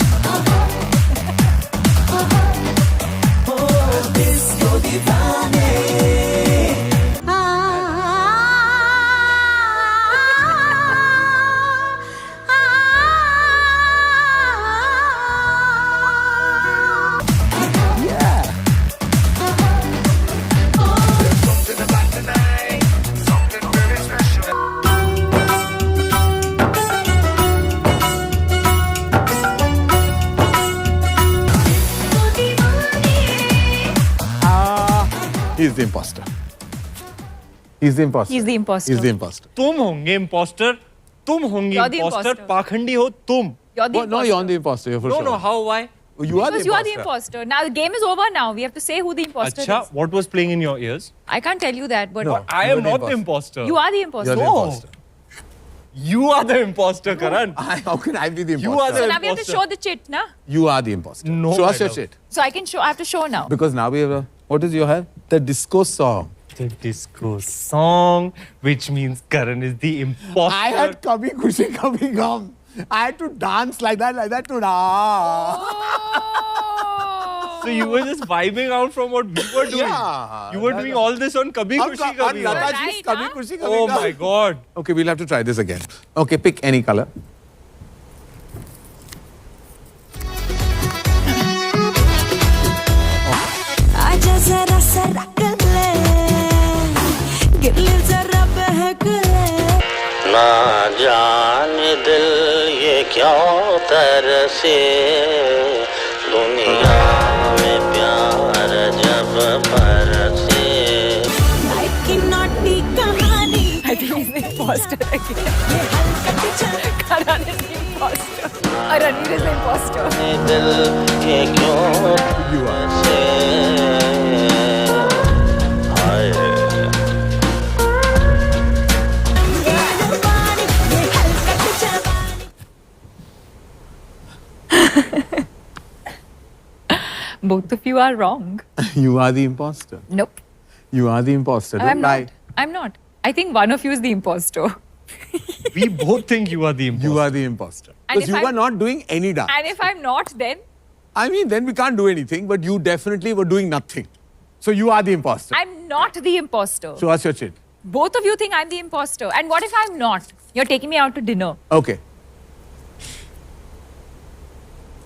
Something about tonight, something very special. He's the imposter. He's the imposter. He's the imposter. He's the imposter. तुम होंगे imposter. तुम होंगे You're the imposter. imposter. पाखंडी हो तुम. You're the Well, no, imposter. you're the imposter. You're for No, sure. no. How? Why? You are Because the you are the imposter. imposter. Now the game is over now. We have to say who the imposter Acha, is. what was playing in your ears? I can't tell you that, but No. I You're am the not the imposter. imposter. you are the imposter. You're the No. imposter. You are the imposter, Karan. How can I be the imposter? You are So the now we have to imposter. show the chit, na? You are the imposter. No, Show us I your don't. shit. So I can show. I have to show now. Because now we have a, what does you have? The disco song. The disco song, which means Karan is the imposter. I had Kabhi Khushi Kabhi Gum. I had to dance like that to dance. Oh. So you were just vibing out from what we were doing. Yeah. You were doing all this on Kabhi Khushi Kabhi Gum. Lata ji's Right, Kabhi huh? Khushi Kabhi Oh Gum. my God. Okay, we'll have to try this again. Okay, pick any color. आजा जरा सरक ले गिरले जरा बहक ले ना जाने दिल ये क्या तरसे दुनिया में प्यार जब बरसे लाइक की नॉटी कहानी I think he's the imposter again. ये हलकट चल Karan is the imposter. Ranveer is the imposter. दिल ये क्यों You are. तरसे हाय पानी ये हलकट जवानी Both of you are wrong. You are the imposter. Nope. You are the imposter. Don't I'm lie. not. I'm not. I think one of you is the imposter. We both think you are the imposter. You are the imposter. And Because if you I'm- were not doing any dance. And if I'm not, then I mean, then we can't do anything, but you definitely were doing nothing. So you are the imposter. I'm not the imposter. Show us your chin. Both of you think I'm the imposter. And what if I'm not? You're taking me out to dinner. Okay.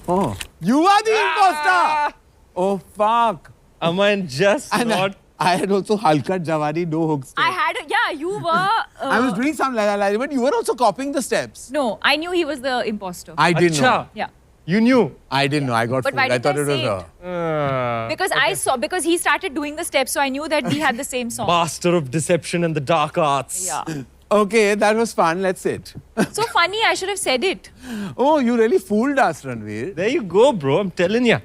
Oh. You are the imposter! Oh, fuck. Aman just And not. I had also Halkat Jawari, no hooks. I had, yeah, you were. I was doing some like, but you were also copying the steps. No, I knew he was the imposter. I didn't know. Acha. Yeah. You knew. I didn't know. I got But fooled. why I didn't thought I it was say her. Because I saw, because he started doing the steps, so I knew that we had the same song. Master of deception and the dark arts. Yeah. Okay, that was fun. Let's sit. So funny, I should have said it. Oh, you really fooled us, Ranveer. There you go, bro. I'm telling you.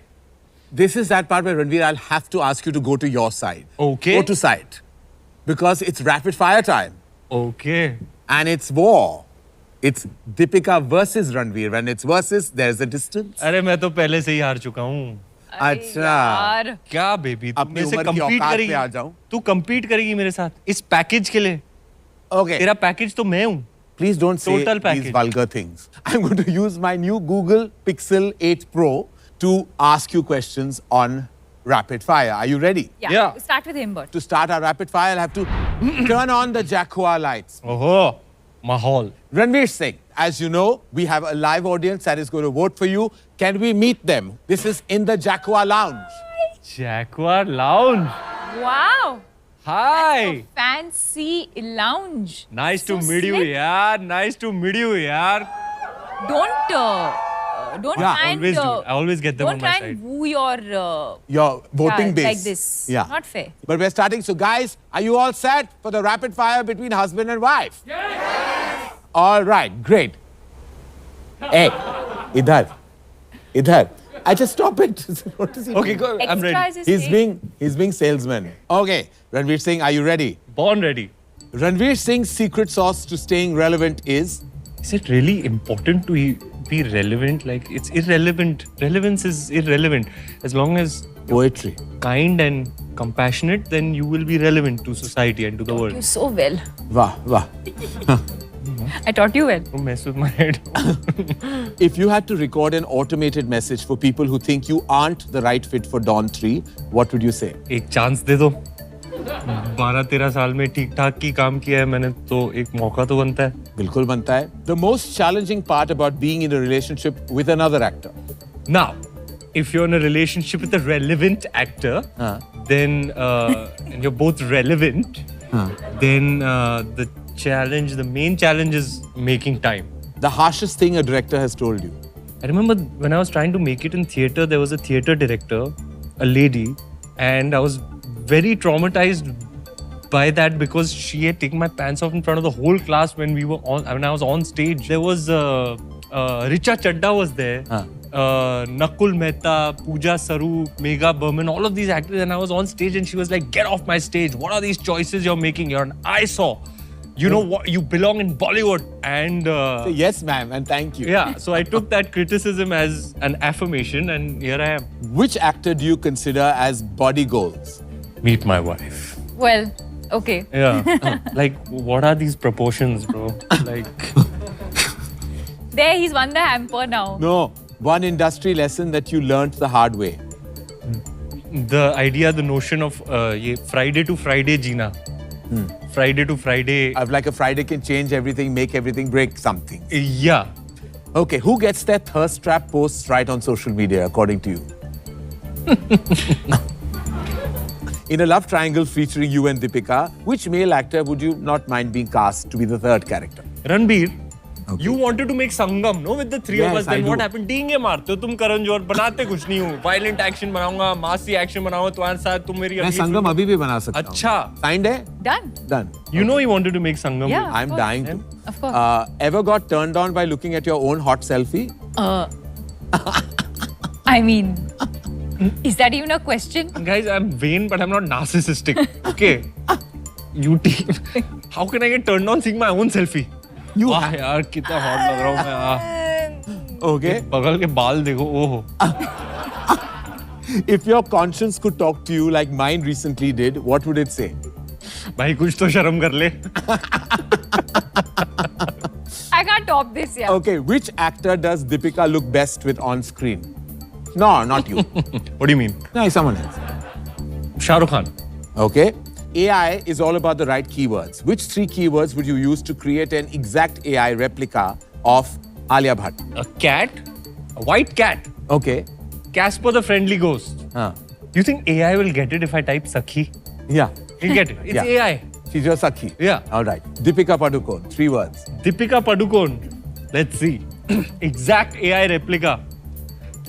This is that part where, Ranveer, I'll have to ask you to go to your side. Okay. Go to side. Because it's rapid fire time. Okay. And it's war. It's Deepika versus Ranveer. When it's versus, there's a distance. अरे मैं तो पहले से ही हार चुका हूँ. अच्छा. यार. क्या बेबी? तू अपनी मेरे से उम्र की compete औकात पे करेगी. आ जाऊं. तू compete करेगी मेरे साथ इस पैकेज के लिए. Okay. तेरा पैकेज तो मैं हूँ. Please don't say Total these package. vulgar things. I'm going to use my new Google Pixel 8 Pro to ask you questions on rapid fire. Are you ready? Yeah. Start with him, but. To start our rapid fire, I'll have to turn on the Jacqua lights. ओहो. माहौल. Ranveer Singh, as you know, we have a live audience that is going to vote for you. Can we meet them? This is in the Jacqua Lounge. Jaguar Lounge. Wow. Hi. Fancy lounge. Nice to So meet you, slick. yaar. Nice to meet you, yaar. Don't Yeah, try and always do. I always get them don't on try my and side. woo your Your voting yeah, base. like this. Yeah. Not fair. But we're starting. So, guys, are you all set for the rapid fire between husband and wife? Yes! All right, great. Hey, idhar. Idhar. I just stop it. What is he Okay, doing? go. I'm Extra ready. is his He's name. being salesman. Okay, Ranveer Singh, are you ready? Born ready. Ranveer Singh's secret sauce to staying relevant is Is it really important to be relevant? Like, it's irrelevant. Relevance is irrelevant. As long as poetry. kind and compassionate, then you will be relevant to society and to the world. You so well. Wah, wah. I taught you well. Don't mess with my head. If you had to record an automated message for people who think you aren't the right fit for Dawn 3, what would you say? एक chance दे दो. 12-13 साल में ठीक ठाक की काम किया है मैंने तो एक मौका तो बनता है. बिल्कुल बनता है. The most challenging part about being in a relationship with another actor. Now, if you're in a relationship with a relevant actor, then and you're both relevant, then the main challenge is making time. The harshest thing a director has told you. I remember when I was trying to make it in theatre, there was a theatre director, a lady, and I was very traumatized by that because she had taken my pants off in front of the whole class when I was on stage. There was Richa Chadda was there, Nakul Mehta, Pooja Saru, Megha Berman, all of these actors, and I was on stage and she was like, "Get off my stage! What are these choices you're making? You're an eyesore. You know what? You belong in Bollywood." And Say, yes, ma'am, and thank you. yeah, so I took that criticism as an affirmation, and here I am. Which actor do you consider as body goals? Meet my wife. Well, okay. Yeah. Like, what are these proportions, bro? Like, There, he's won the hamper now. No, one industry lesson that you learnt the hard way. the idea, the notion of ये Friday to Friday Jeena. Friday to Friday. Like a Friday can change everything, make everything, break something. Yeah. Okay, who gets their thirst trap posts right on social media, according to you? In a love triangle featuring you and Deepika, which male actor would you not mind being cast to be the third character? Ranbir, Okay. you wanted to make Sangam, no, with the three of Yes, us. Then I what do. happened? डींगे मारते हो तुम करण जौहर बनाते कुछ नहीं हो. Violent action बनाऊंगा, massy action बनाऊंगा तुम्हारे साथ. तुम मेरी मैं अगली संगम film- अभी भी बना सकता हूँ. अच्छा. Signed है? Done. Done. You know you wanted to make Sangam. Yeah. I'm course. dying to. Of course. Ever got turned on by looking at your own hot selfie? I mean, is that even a question? Guys, I'm vain, but I'm not narcissistic. Okay. How can I get turned on seeing my own selfie? वाह यार कितना hot लग रहा हूँ मैं. Okay. बगल के बाल देखो. ओहो. If your conscience could talk to you like mine recently did, what would it say? भाई कुछ तो शर्म कर ले. I can't top this, yeah. Okay, which actor does Deepika look best with on screen? No, not you. What do you mean? No, someone else. Shah Rukh Khan. Okay. AI is all about the right keywords. Which three keywords would you use to create an exact AI replica of Alia Bhatt? A cat. A white cat. Okay. Casper the Friendly Ghost. Huh. You think AI will get it if I type Sakhi? Yeah. He'll get it. It's Yeah. AI. She's your Sakhi. Yeah. All right. Deepika Padukone. 3 words. Deepika Padukone. Let's see. Exact AI replica.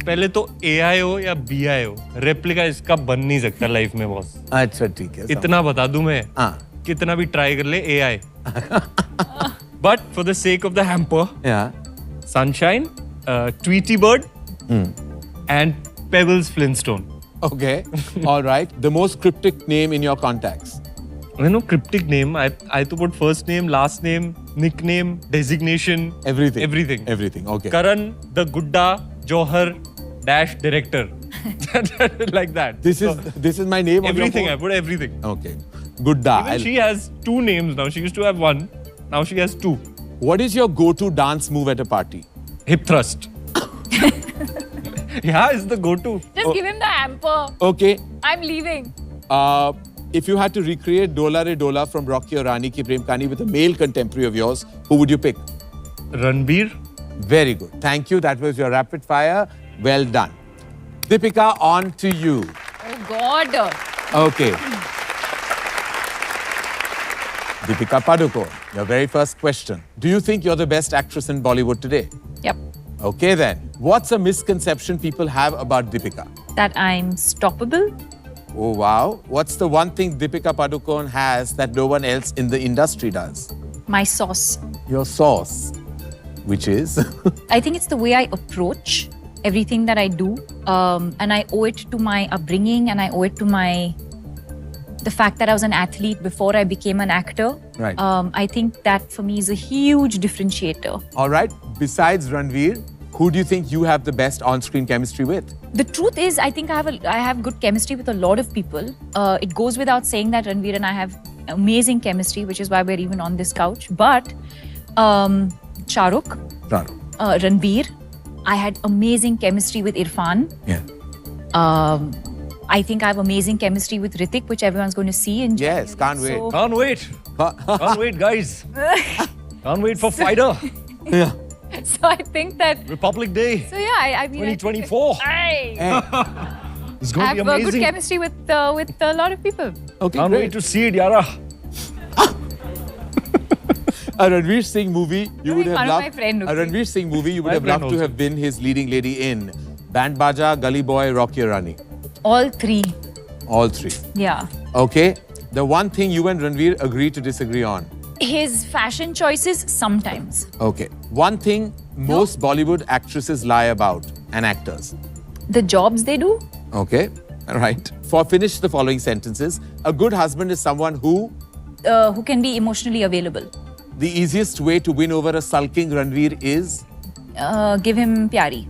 पहले तो AI हो या BI हो, replica इसका बन नहीं सकता life में बॉस. अच्छा ठीक है. इतना बता दूं मैं. हाँ. कितना भी ट्राई कर ले AI. But for the sake of the hamper, Yeah. Sunshine, Tweety Bird, and Pebbles Flintstone. Okay. All right. The most cryptic name in your contacts. You know, cryptic name. I to put first name, last name, nickname, designation. Everything. Everything. Everything. Okay. Karan, the Gudda, Johar, dash director. Like that. This is my name. Everything. On I your phone? put everything. Okay. Good da. Even she has 2 names now. She used to have 1. Now she has 2. What is your go-to dance move at a party? Hip thrust. Yeah, it's the go-to. Just give him the hamper. Okay. I'm leaving. If you had to recreate Dola Re Dola from Rocky or Rani Ki Prem Kahani with a male contemporary of yours, who would you pick? Ranbir. Very good. Thank you. That was your rapid fire. Well done. Deepika, on to you. Oh God. Okay. Deepika Padukone, your very first question. Do you think you're the best actress in Bollywood today? Yep. Okay then. What's a misconception people have about Deepika? That I'm stoppable. Oh wow. What's the one thing Deepika Padukone has that no one else in the industry does? My sauce. Your sauce. Which is? I think it's the way I approach everything that I do. And I owe it to my upbringing, and I owe it to the fact that I was an athlete before I became an actor. Right. I think that for me is a huge differentiator. All right. Besides Ranveer, who do you think you have the best on-screen chemistry with? The truth is, I think I have good chemistry with a lot of people. It goes without saying that Ranveer and I have amazing chemistry, which is why we're even on this couch. But Shah Rukh, Ranveer, I had amazing chemistry with Irfan. Yeah. I think I have amazing chemistry with Hrithik, which everyone's going to see in January. Yes, can't wait. So- Can't wait. Can't wait, guys. Can't wait for Fighter. Yeah. So I think that. Republic Day. So yeah, I mean. 2024. I It's going to be have amazing. good chemistry with a lot of people. Okay, Can't great. wait to see it, Yara. A Ranveer Singh movie you would Making have fun of loved. my friend, A okay? Ranveer Singh movie you would My have friend loved to also. have been his leading lady in Band Baja, Gully Boy, Rocky or Rani. All 3. All 3. Yeah. Okay. The one thing you and Ranveer agree to disagree on. His fashion choices sometimes. Okay. One thing most Bollywood actresses lie about and actors. The jobs they do. Okay. All right. Finish the following sentences. A good husband is someone who. Who can be emotionally available. The easiest way to win over a sulking Ranveer is. Give him pyari.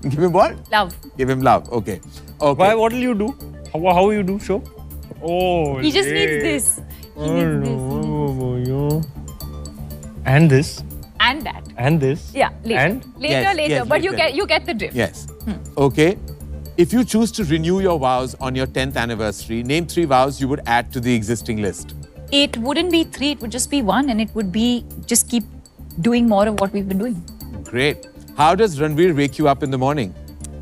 Give him what? Love. Give him love. Okay. Okay. Why? What will you do? How will you do? Show. Oh. He just yeah. needs this. He needs this. And this. And that. And this. Yeah, later. And? Later, Yes, later. yes, but later. you get the drift. Yes. Okay. If you choose to renew your vows on your 10th anniversary, name 3 vows you would add to the existing list. It wouldn't be 3, it would just be 1, and it would be just keep doing more of what we've been doing. Great. How does Ranveer wake you up in the morning?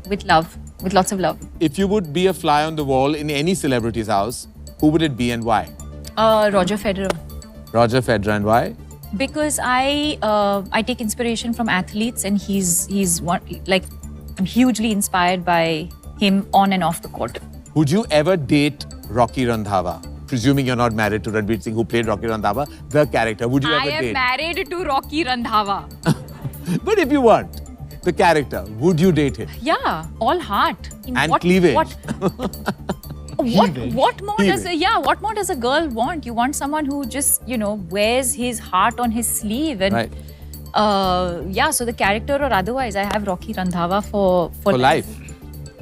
With love, with lots of love. If you would be a fly on the wall in any celebrity's house, who would it be and why? Roger Federer. Roger Federer, and why? Because I take inspiration from athletes, and he's one, like, I'm hugely inspired by him on and off the court. Would you ever date Rocky Randhawa? Presuming you're not married to Ranveer Singh, who played Rocky Randhawa, the character. Would you ever date? I am married to Rocky Randhawa. But if you weren't, the character, would you date him? Yeah, all heart. And cleavage. What more does a girl want? You want someone who just, wears his heart on his sleeve. And Right. So the character or otherwise, I have Rocky Randhawa for life.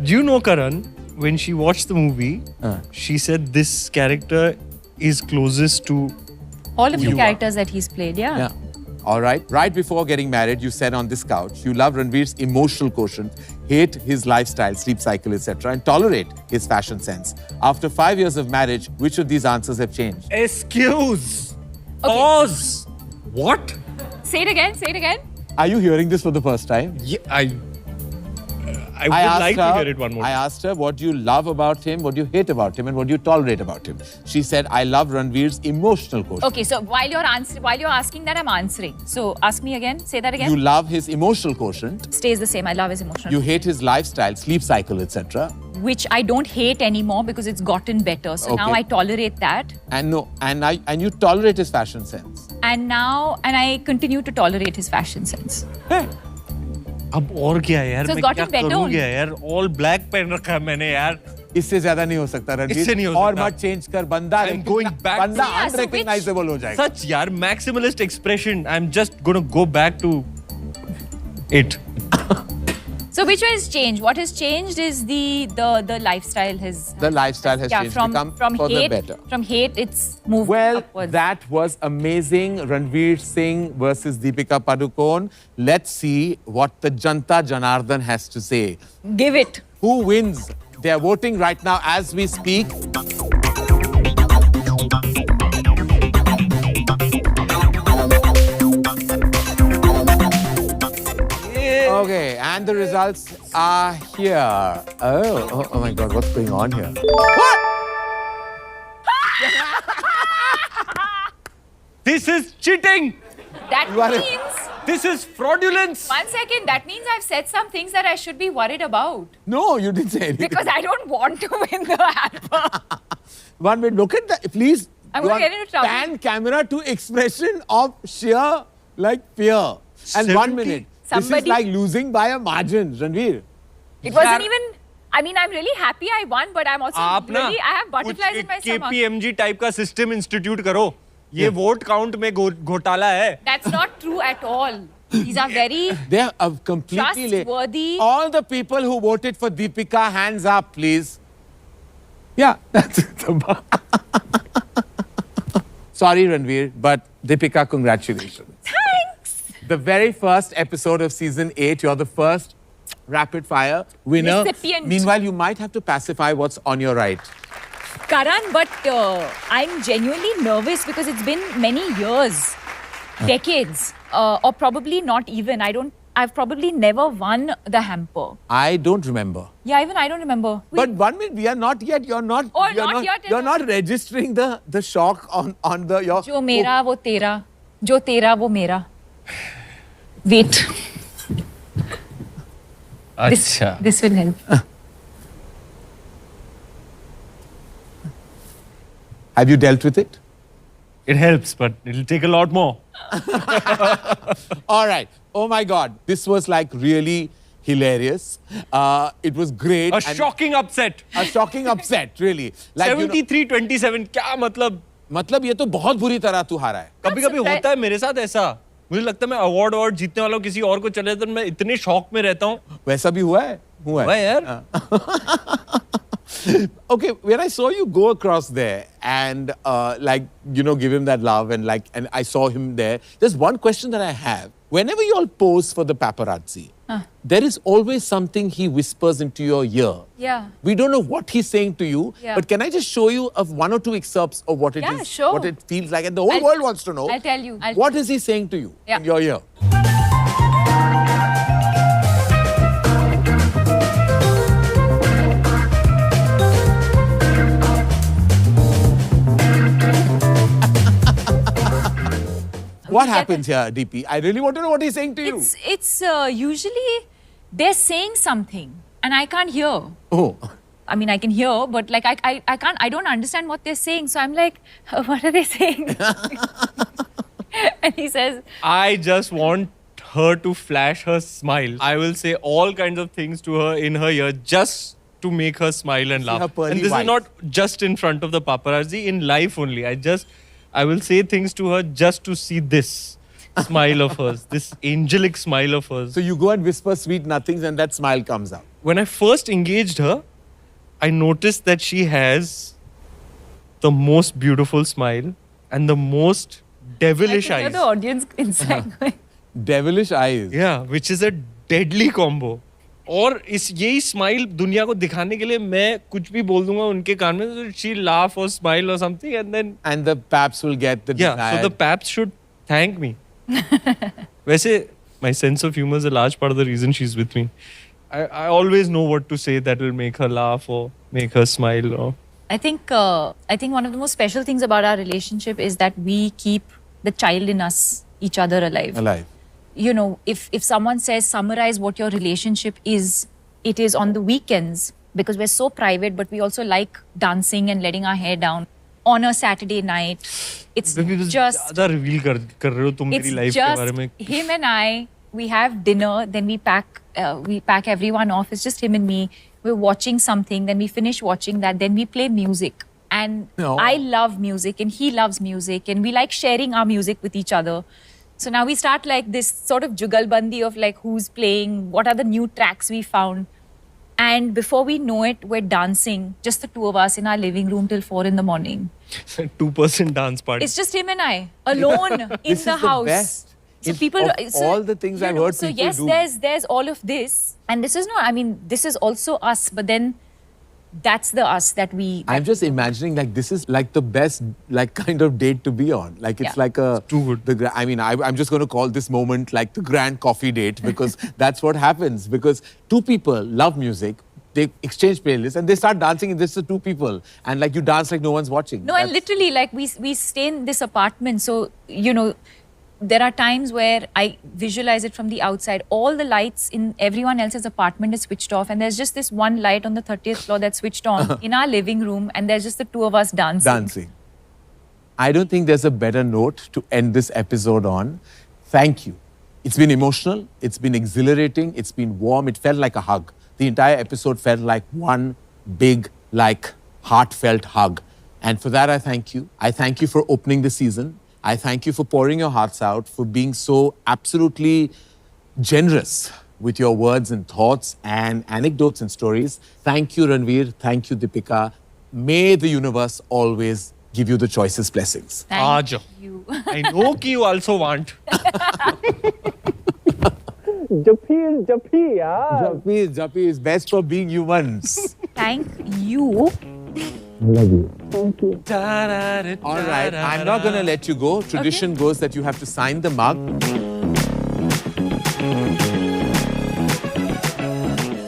Do you know, Karan, when she watched the movie, she said this character is closest to all of the characters that he's played, Yeah. All right. Right before getting married, you said on this couch, you love Ranveer's emotional quotient, hate his lifestyle, sleep cycle, etc., and tolerate his fashion sense. After 5 years of marriage, which of these answers have changed? Excuse. Pause. What? Say it again. Are you hearing this for the first time? Yeah, I would like to hear it one more I time. asked her, what do you love about him, what do you hate about him, and what do you tolerate about him? She said, I love Ranveer's emotional quotient. Okay, so while you're asking that, I'm answering. So ask me again. Say that again. You love his emotional quotient. Stays the same. I love his emotional. You hate his lifestyle, sleep cycle, etc. Which I don't hate anymore because it's gotten better. So now Okay. I tolerate that. And you tolerate his fashion sense. And I continue to tolerate his fashion sense. Hey. अब और क्या है यार So it's मैं gotten क्या better करूँ only. क्या यार all black पहन रखा है मैंने यार इससे ज्यादा नहीं हो सकता रणवीर। इससे नहीं हो और सकता। मत चेंज कर बंदा I'm going back बंदा to- Yeah, so unrecognizable हो जाएगा। such यार maximalist expression I'm just gonna go back to it So which one has changed? What has changed is the lifestyle has. The lifestyle has changed, become for the hate, better. From hate, it's moved Well, upwards. that was amazing. Ranveer Singh versus Deepika Padukone. Let's see what the Janta Janardhan has to say. Give it. Who wins? They're voting right now as we speak. Okay, and the results are here. Oh my God, what's going on here? What? this is cheating That You are a- means. this is fraudulence 1 second. That means I've said some things that I should be worried about No, you didn't say anything. because I don't want to win the hamper. One minute, look at that. Please. I'm gonna get into trouble. Pan camera to expression of sheer fear. And 1 minute. This is Somebody- like losing by a margin, Ranveer. It wasn't even. I mean, I'm really happy I won, but I'm also आप ना really. I have butterflies in my कुछ stomach. KPMG type का system institute करो ये vote count में घोटाला है That's not true at all. These are very. They are completely Trustworthy. All the people who voted for Deepika, hands up, please. Yeah, that's it. Sorry, Ranveer, but Deepika, congratulations. Thanks. The very first episode of season 8, you're the first rapid fire winner. Recipient. Meanwhile, you might have to pacify what's on your right. Karan, but I'm genuinely nervous because it's been many years, decades, or probably not even. I've probably never won the hamper. I don't remember. Yeah, even I don't remember. But 1 minute, we are not yet. You're not. Oh, you're not yet. You're not registering the shock on the your. Jo mera wo tera, jo tera wo mera. Wait. अच्छा This will help. Have you dealt with it? it helps but it'll take a lot more All right. Oh my God, this was like really hilarious. It was great. a and shocking upset a shocking upset, really. Like 73-27 क्या मतलब ये तो बहुत बुरी तरह तू हारा है. कभी-कभी होता है मेरे साथ ऐसा मुझे लगता है मैं अवार्ड जीतने वाला हूँ किसी और को चले तो मैं इतने शॉक में रहता हूँ वैसा भी हुआ है? हुआ है यार Okay, when I saw you go across there and give him that love and I saw him there. There's one question that I have. whenever you all pose for the paparazzi, there is always something he whispers into your ear. Yeah. We don't know what he's saying to you, Yeah. but can I just show you of 1 or 2 excerpts of what it is, Yeah, sure. what it feels like, and the whole world wants to know. I'll tell you. What is he saying to you Yeah. in your ear? What happens here, DP? I really want to know what he's saying to you. It's usually they're saying something and I can't hear. Oh. I mean, I can hear, but like I can't, I don't understand what they're saying. So I'm like, what are they saying? And he says, I just want her to flash her smile. I will say all kinds of things to her in her ear just to make her smile and See her laugh. pearly And this whites. is not just in front of the paparazzi, in life only. I will say things to her just to see this smile of hers, this angelic smile of hers. So you go and whisper sweet nothings and that smile comes out. When I first engaged her, I noticed that she has the most beautiful smile and the most devilish I can hear eyes. the audience inside going, Devilish eyes. Yeah, which is a deadly combo. और इस यही smile दुनिया को दिखाने के लिए मैं कुछ भी बोल दूंगा उनके कान में so she'll laugh or smile or something and then And the paps will get the yeah, desired. so the paps should thank me. वैसे my sense of humor is a large part of the reason she's with me. I always know what to say that will make her laugh or make her smile or I think one of the most special things about our relationship is that we keep the child in us, each other alive. Alive. You know, if someone says summarize what your relationship is, it is on the weekends because we're so private, but we also like dancing and letting our hair down on a Saturday night. It's just ज़्यादा reveal कर रहे हो तुम मेरी life के बारे में. just him and I. We have dinner, then we pack everyone off. It's just him and me. We're watching something, then we finish watching that, then we play music. And No. I love music and he loves music and we like sharing our music with each other. So now we start like this sort of jugalbandi of like who's playing, what are the new tracks we found. And before we know it, we're dancing, just the two of us in our living room till 4 a.m. 2% dance party. It's just him and I, alone in This the is the house. best. So If people, of all the things you I've know, heard so people yes, do. there's all of this, and this is not. I mean, this is also us, but then that's the us that we. I'm just imagining like this is like the best like kind of date to be on. Like it's Yeah. like a too good. I'm just going to call this moment like the grand coffee date because that's what happens. Because two people love music, they exchange playlists and they start dancing. And this is two people, and like you dance like no one's watching. No, and literally, like we stay in this apartment, so you know. There are times where I visualize it from the outside. All the lights in everyone else's apartment is switched off, and there's just this one light on the 30th floor that's switched on in our living room, and there's just the two of us dancing. I don't think there's a better note to end this episode on. Thank you. It's been emotional. It's been exhilarating. It's been warm. It felt like a hug. The entire episode felt like one big, like, heartfelt hug. And for that, I thank you. I thank you for opening the season. I thank you for pouring your hearts out, for being so absolutely generous with your words and thoughts and anecdotes and stories. Thank you, Ranveer. Thank you, Deepika. May the universe always give you the choicest blessings. Thank Aajo. you. I know कि you also want. Jappi is best for being humans. Thank you. All right, I'm not going to let you go. Tradition goes that you have to sign the mug.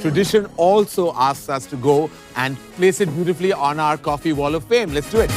Tradition also asks us to go and place it beautifully on our coffee wall of fame. Let's do it.